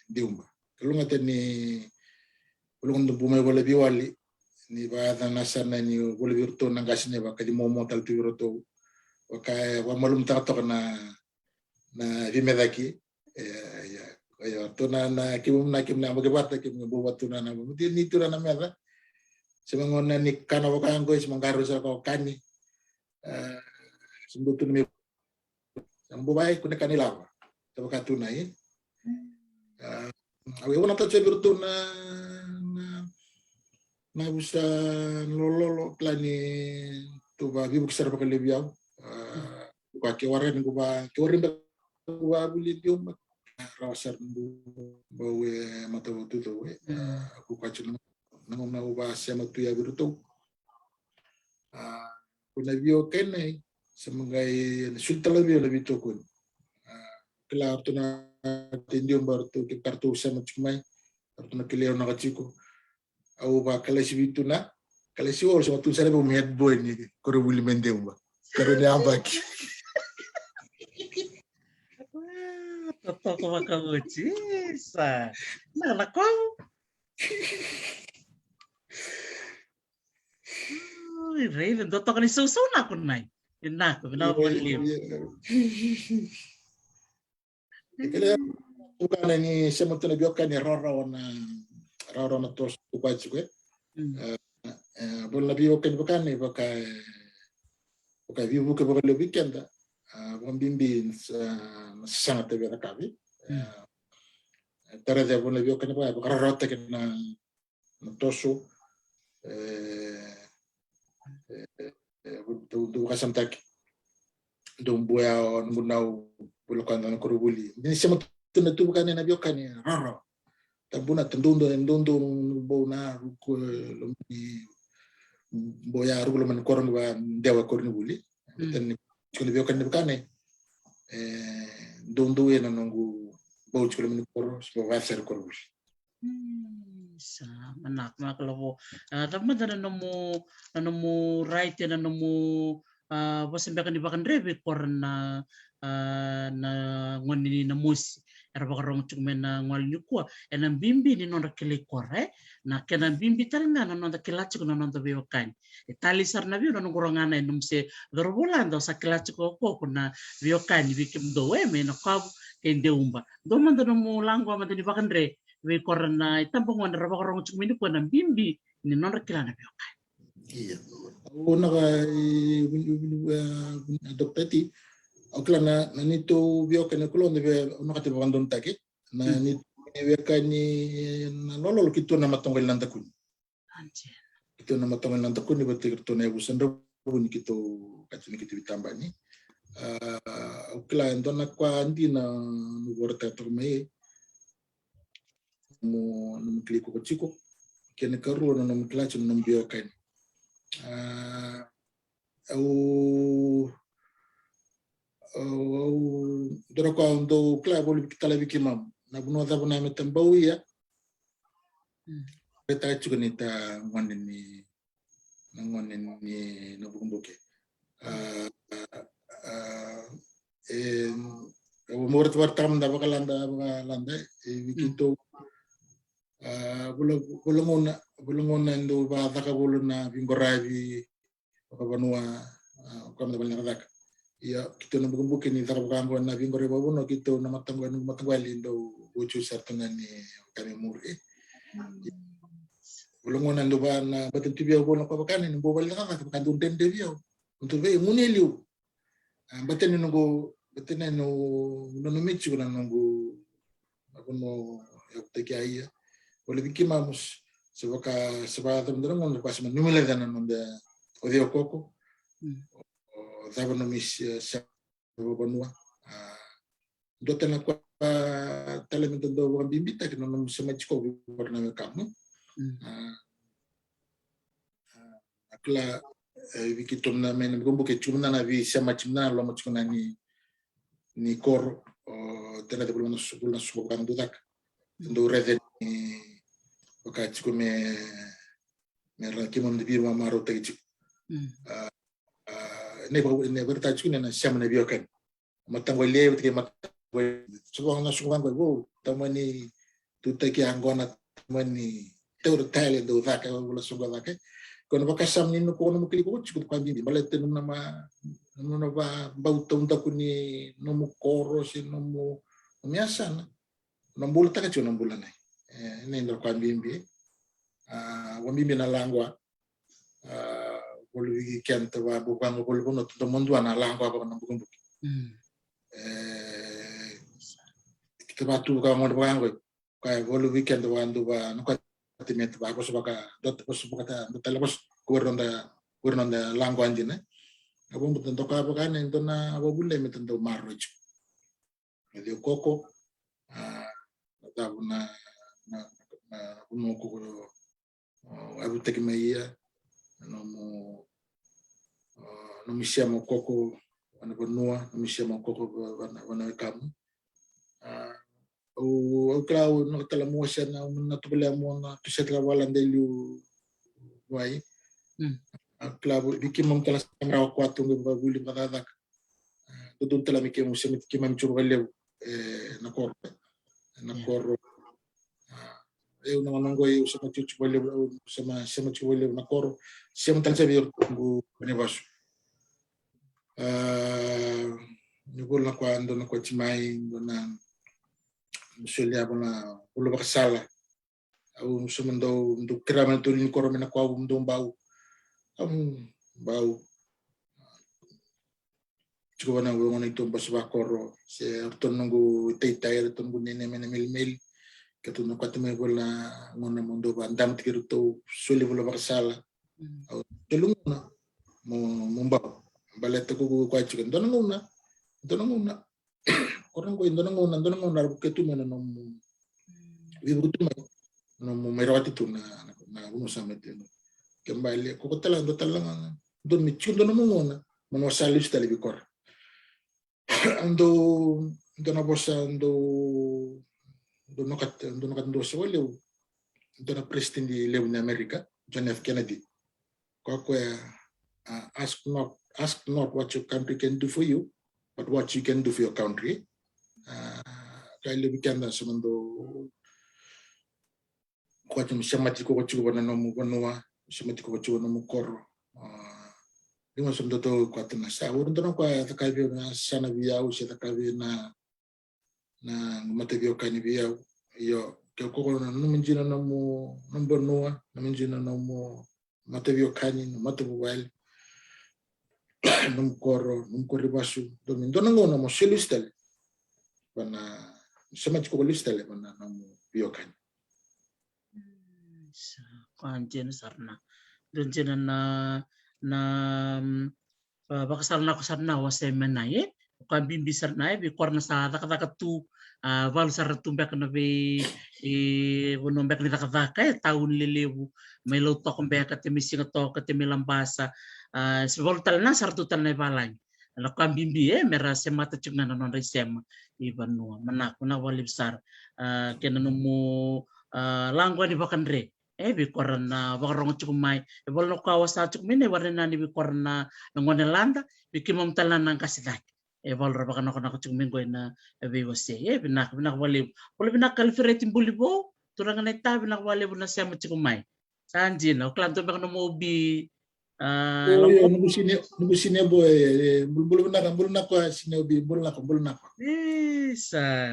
diumba kalau ngata ni ulung na bumay wala biwali ni ba nasa na ni wala birto ng gas niya ba kadi mo tal to birto waka wa malum tato na vimedaki ayo to na kim na magabata kim buwat to na ni to na mera semangona ni kana wakango semangaro sa ko kani sembutu ni sambubai kuna kanila to ka tunai awe una to chebirtu na busa lolo plani to ba bibuk ser ba lebiaw ba ke waren ko ba buli diom rawasar bawe matawo to we ku ka chuna nang na uba siya matuya biruto kuna bio kene semangay sultala bio lebih tukun kela to na tindium barto ki parto sa machumay parto na kileo na kachiko au ba kala sibitu na kala siwo sa matu sa bo head boy ni ko wuli mendeu ba karo ni ambaki Toto makamuchisa na ko Raven, doto ka ni suso na ko na. Yun na, pinapaliw. Kaya bukan ni siya magtunabyokan ni Roro na tos upad siya. Bol na biyokan bukan ni baka biyo ka baka weekend bukan bimbin sa sangat tabi na kabi. Tara dia bol na biyokan ni baka rarota ka na toso do kasam tak do buya munau bulukan na kurubuli ni siya tu bukan na biokan ni raro tabuna tendundo bo na ko lumbi boya rulo man koron ba dewa korni buli tan ko biokan ni bukan dondo ena nongu bo ko man koro so va ser korubuli sa manak na kalabo tama na mo right na mo wasan di bakan rebe koran na ngoni na mus era bakarong chumen na ngwal nyukwa enang bimbi ni non rakele kore na kenan bimbi talna na non dakelachi ko non tabi wakan tali sar na biyo non gorongana enum se dorbolando sa kelachi ko na biokan bikim do me na kab kende umba do man do mo langwa man di bakan re we korna itambong wan raba korong chumini ko ng bimbi ni non rakila na biokan. Iya. Una ka adoptati okla na nito biokan na kulon de una ka tibang don take na nito biokan ni na lolo kito na matonggal ng takun. Kito na matonggal ng takun ni batik to na ubusan raw ni kito katuni kito bitamba ni. Okla don na kwa hindi na nuborta to may mo kliko ko chiko kene karu na mklacho na biokan au doroko ando klabo talabi kimam na buno da buna metambawiya beta chiko nita ngonen ni no bumbuke umur wartam da bakalanda wikito bulungon ndo ba daka buluna bingorabi baka banua kam da balna daka ya kita na bukan ni tarabanggo na bingore babono kita na matangwali do ucu sartana ni kami muri ulungo na ndoba na batin tibia bono pa bakani ni bobal na ka kan dun den devio untuk be muneliu batin no michi kuna nungu akono yakutaki aya wala bikimamos sebaka teman-teman ngono pas menumile dan nonde odio koko dava no mis sa banua do tena kwa talemento do bimbita que não se mete com o na kamu akla vikitum na men gumbu ke chumna na vi sama chimna lo mo chuna ni kor tena de bulna subukan dudak do reden wakati kume mera kimon de birma maro tegi ne berta chuna na sama na biokan matang wale ke matang subang na subang go tamani tutaki angona tamani teu tele do vaka wala suga vaka kono bakasam ni no kono mukili ko chukut kwa bibi balete no na ba bauta unta kuni no mukoro si no mu miasana no mbula taka chuno mbula nai ne ndo kwa bibi wa bibi na langwa bolu wiki kenta wa bubango bolu no to mondo na langwa ba na bukumbu kita batu ka mo bubango ka bolu weekend wa ndo ba no timete ba bos baka dot bos baka dotala bos gubernonda langwa anjine abo mutendo ka baka ne ndona abo bulle metendo marrocho medio koko na no ko abo tekmeia no mi siamo koko wana bonua no mi siamo koko wana kamu o claro no tela moça na tubela mona que se trabalha dele vai claro bikimam tela samra quatro ngo buli badada do tela mi que musa mit que mam churvele na corro eu não gosto sama churvele sama churvele na corro sama tela se vir ngo negócio no bola quando no cotimai na Australia bona ulo bakasala au sumendo do kramen to ni korome na kwa ndo bau chiko na ngo ngoni to basba korro se tongo teitai tongo nene mena mil que tu no kwatme bola ngona mondo ba ndam tiru to suli ulo bakasala au telungna mo bau balete ko kwa chiko ndo ngona orang ko indona ngona ke tu mena no vibu tu no merati tu na uno samete no kembali ko tala do mi chundo no ngona mono salis tali bikor ando na bossa do no kat do so le do na president di lew na America John F Kennedy ko ask not what your country can do for you but what you can do for your country kaya lebih na semando kuat macam ko cuba na nomu banua semati ko cuba nomu kor lima semdo to kuat na sa urun to ko takai na sana biau se takai na mate bio kani biau yo ke ko na no menjina nomu banua na menjina nomu mate bio kani mate bual nomu kor ribasu do mindo ngona mo selistel bana semati ko listel bana nomu bio kani Kanjen sarna dunjena na bakasarna ko sarna wasemena ye kan bimbi sarna bi korna sa takata tu wal sartumbe kana be wonombe kana takata taun lelewu melo tokombe ka temisinga to ka temilambasa sebol talna sartu talna balany la kan bimbi mera semata cungana non resema ibanu manakuna walibsar kenanu langwa di bakandre bi korna bakarong cukumai bol no kawasa cukumine warna ni bi korna ngone landa bi kimom talan nang kasidak bol roba kana kana cukumin ko na bi wase binak wali bol binak kalfretin bulibo turang na ta binak wali buna sema cukumai sanji no klanto bak no mobi Oh yo nunggu sini boy bulu nak sini obi bulu nak.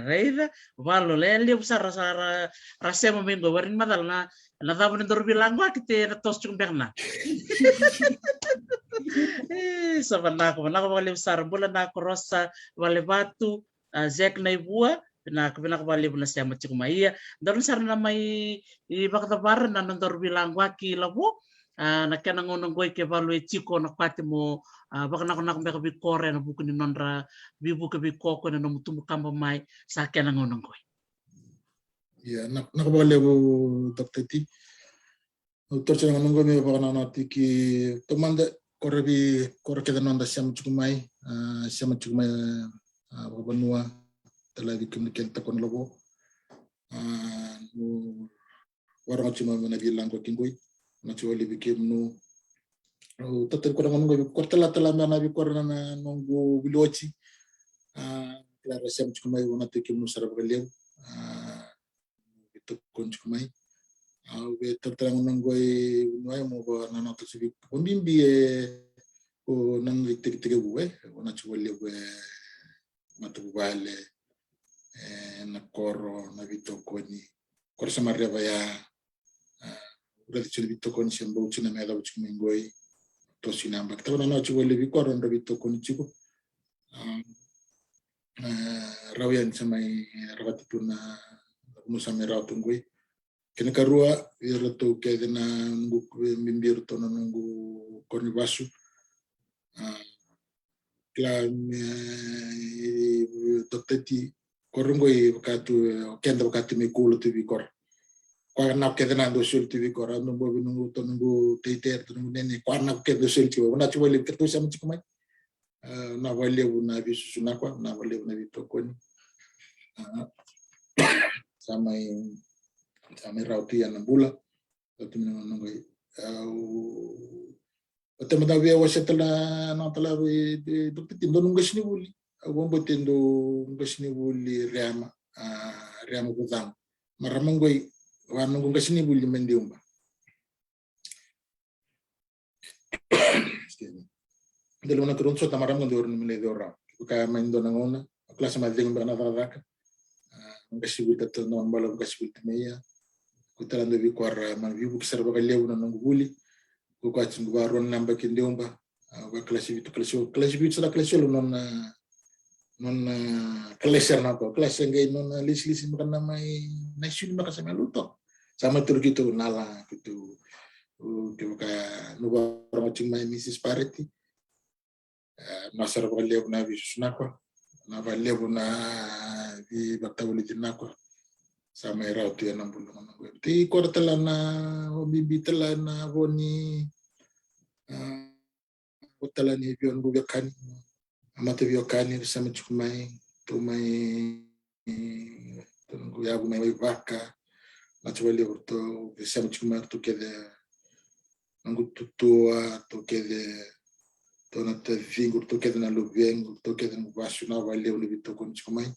Raida valo le sara rasema mingo warin madal na davo ni dorbi langwa kite na tos chung berna. Sabanako wale sara bula nako rosa wale batu zek na ibua pinaka wale bula siya machikumaiya darun sara na may ibakatabar na dorbi langwa ki labo na kena ngonong goy ke valo e chiko na pati mo baka nako mbeka bikore na buku ni nondra bibu ke bikoko na mutumbu kamba mai sa kena ngonong goy. Ya nak bale bu Dr. T. Dr. Chang ngonong goy me baka na tiki tomanda kore ke nonda siam chukumai banua tala bikin takon lobo warang cuma mana bilang ko kingoy na choli bikim no tatel ko ngonong ko tala mana bi ko na nongo bilochi klara sem chukumai wona tikim no sarab galew bituk kon chukumai be tatel ngonong goy noy mo ba na to sibi bombimbi o nan rik buwe wona choli we matu bale na koro na bitokoni korsa marreva ya urati chuli bitokoni sembo chuna mela uchumingoi to sinamba kitaba na chuli bikoro ndo bitokoni chiko rawian samai rawati puna musame rawtungoi kene karua irato kedena ngu mimbiru to nungu koni basu Toti korungoi wakatu me kulo tivi kor kwa na kedena do sul tivi kor ando bo nungu teiter nungu nene kwa na kedo sul tivi wana chwa le keto sam chikumai na wale una bisu sunakwa na wale una bitokoni samai rauti ya nambula toti nungu Otema da via wasatala na tala do tindo nungashni buli agombo tindo ngashni buli riama gudam maramangoi wanungu ngashni buli mendiumba delu na kurun sota maram ndur ni mele dora ka mendo nangona klasa mading bana varaka ngashni buli tato non bala ngashni buli meya kutalando bi kwar man bi bu kisarba galew na nungu buli ko kwatsin gubaron namba kindiumba wa klasibitu sala klasio non klaser na ko klaser ngay non lis makana may naisun makasama luto sama turgito nala gitu ka nuba macing may Mrs. Parity nasar ko lew na bisus nako na lew na bi batawli dinako sama rauti ya nambulu nanggo ti ko talana bibi talana boni talani bion bubekan amate biokani sama chukumai tumai tungu yabu mai vaka na chwali urto sama chukumai to kede nangu tutua to kede to na te vingur to kede na lubeng to kede ngubasu na wale uli bito kon chukumai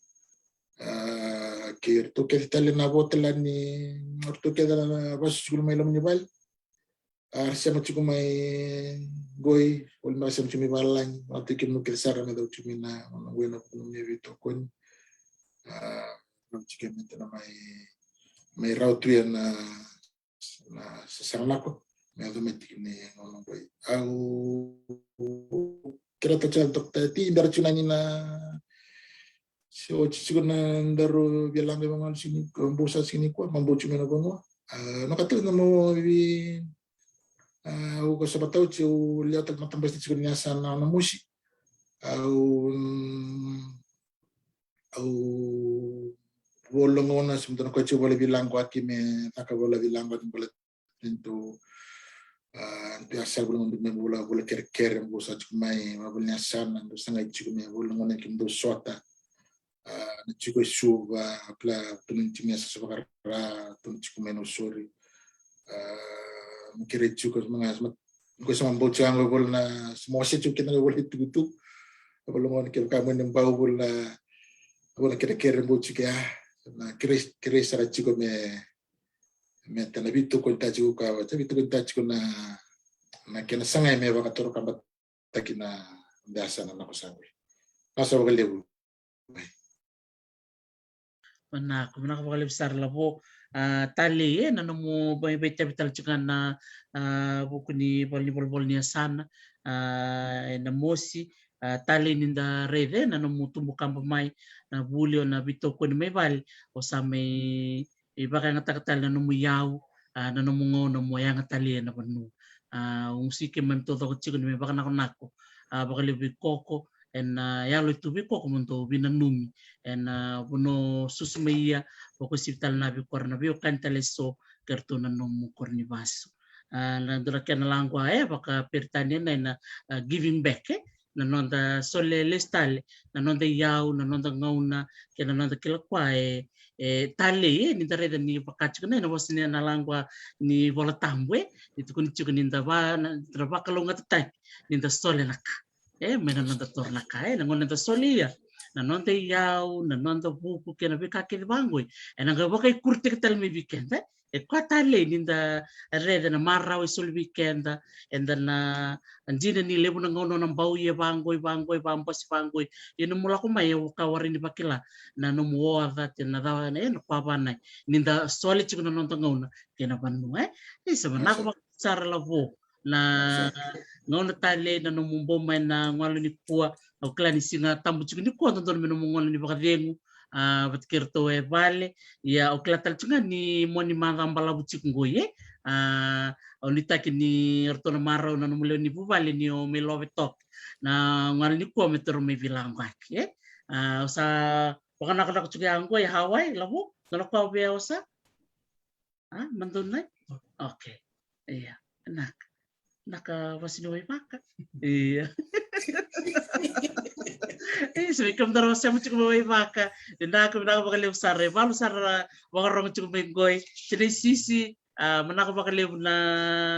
que to que tal na botla ni to que da bas chul mai lam ni bal sama chukumai goi ol ma sama chumi balang ati kim no kesara me do chumina no bueno no me evito con no chikamente na mai rautu na sasarnako me do metik ni no goi au kira to chal dokter ti dar chunani na so chiguna ndaro bilang memang sini komposa sini ko mambochu mena gono no katul na mo bi o ko sabatau chi o lihat matambas ni chiguna sana na musi au bolongona sementara ko chi boleh bilang ko akime taka boleh bilang ko boleh tentu asal bolong bola ker bosa chumai boleh sana ndo sanga chiguna bolongona kimdo sota na chico chuva pla tunimia sa bakara tunchiku menos sorry mkire chico mga ko sa mambocha ang bol na mo se chuki na bol itu bolongon ke ka men bau bol na kere mbochi ke na kire sara chico me tanabito ko tachi ko ka tachi ko na na kinasangay may wakaturo kabat takina biasa na nakusawi. Nasa wakaliw. Manakapakalib sar labo tali nano mo bay bital chikan na buku ni bol niya sana na mosi tali ninda rede nano mo tumbukan pamay na bulyo na bitoko ni may bal o sa may iba kaya nga takatal nano mo yaw nano mo ngono mo yang tali na panu sike man todo ko chikan may baka nako baka libi koko en yalo tubi ko kumunto binanumi en buno susumia poko siptal nabi korna bio kantaleso kartuna nomu korni baso na dura kana langwa baka pertania na giving back na nonda sole lestale na nonda yau na nonda ngauna kena nonda kilakwa tale ni tareda ni pakachukna na wasini na langwa ni volatambwe itu kun chukni ndaba na trabaka longa tatai ni nda sole naka mena nonda torna kai na ngonda solia na nonda yau na nonda buku kena bika kiri bangoi na ngaba kai kurte ketal mi weekend kwa tale ninda reda na marau isul weekend and then anjina ni lebu na ngono na bau ye bangoi bambas bangoi ino mula ko mai kawari ni bakila na no muwa that na dawa na no papa na ninda soli chiku na nonda ngona kena banu isa na ko sara lavo na ngono tale na no mumbo mai na ngalo ni pua o klani singa tambu chiku ni ko tonton meno ngolo ni bakadengu batkirto vale ya o klatal chunga ni moni mandambala buchik ngoye o litaki ni rtona maro na numule ni buvale ni o melove tok na ngal ni ko metro me bilang bak sa baka nakana ko chuga ngoy Hawaii labo no ko be osa mandon na okay iya naka wasino baka iya Semikam darah saya macam bawa baka, dan aku bakal lihat sare, baru sare orang macam menggoi, jadi sisi mana aku bakal lihat na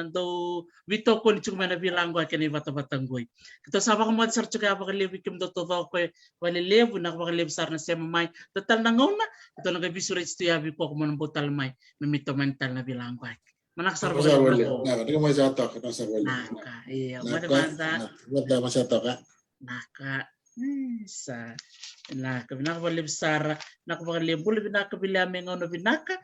do bito ko ni cuma na bilang gua kini bata-bata goi. Kita sama kamu sar juga bakal lihat bikim do todo ko wale lihat, nak bakal lihat sar na saya mamai, total nangona, itu nak bisur itu ya biko ko man botal mai, memito mental na bilang gua. Mana sar bakal lihat. Nah, ini mau jatuh, kita sar boleh. Iya, mana banta. Buat masih jatuh kak. Naka sa naka binaka besar naka bali bulu binaka bila mengono binaka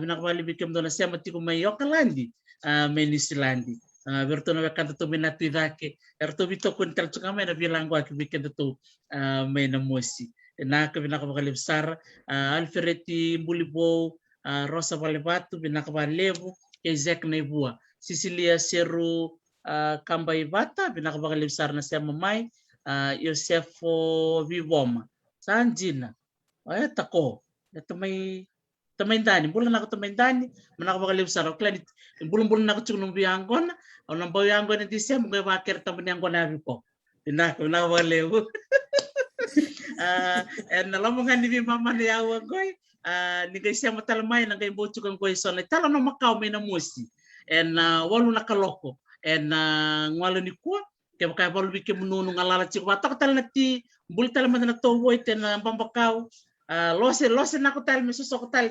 binaka bali bikem dona sema tiku mayo kalandi menisilandi bertono bekanta to minati dake erto bito kun tel tukame na bilang gua biken to mena mosi naka binaka bali besar alfereti bulibo rosa bali batu binaka bali lebu ezek nebua Sicilia seru kambai bata binaka bali besar na sema mai Yosefo Vivoma Sanjina tako tamay dani bulan ako tamay dani manako bakalib sa roklan bulan ako chunong bianggon o nang bayanggon ni siya mga bakir tamay ang konabi po dinako bakalib and nalamungan ni mama ni awag koy ni kay siya matalamay nang kay bochu kang koy son tala no makaw may na musi and walu nakaloko and ngwalo ni ko kaya kaya balu bikin menunu ngalala cik watak tal nati bul tal mana to boy ten pambakau lose naku tal mesusok tal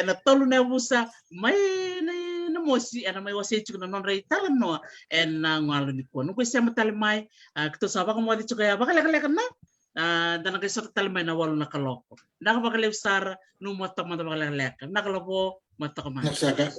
na tolu na busa may na mosi ana may wasi cik na non ray tal no na ngalo ni ko no ko siya matal may kito saba ko mo di kaya baka lek na dan kay sa tal may na walu nakaloko nakabakalew sar no matak man baka lek nakalopo matak man nasaka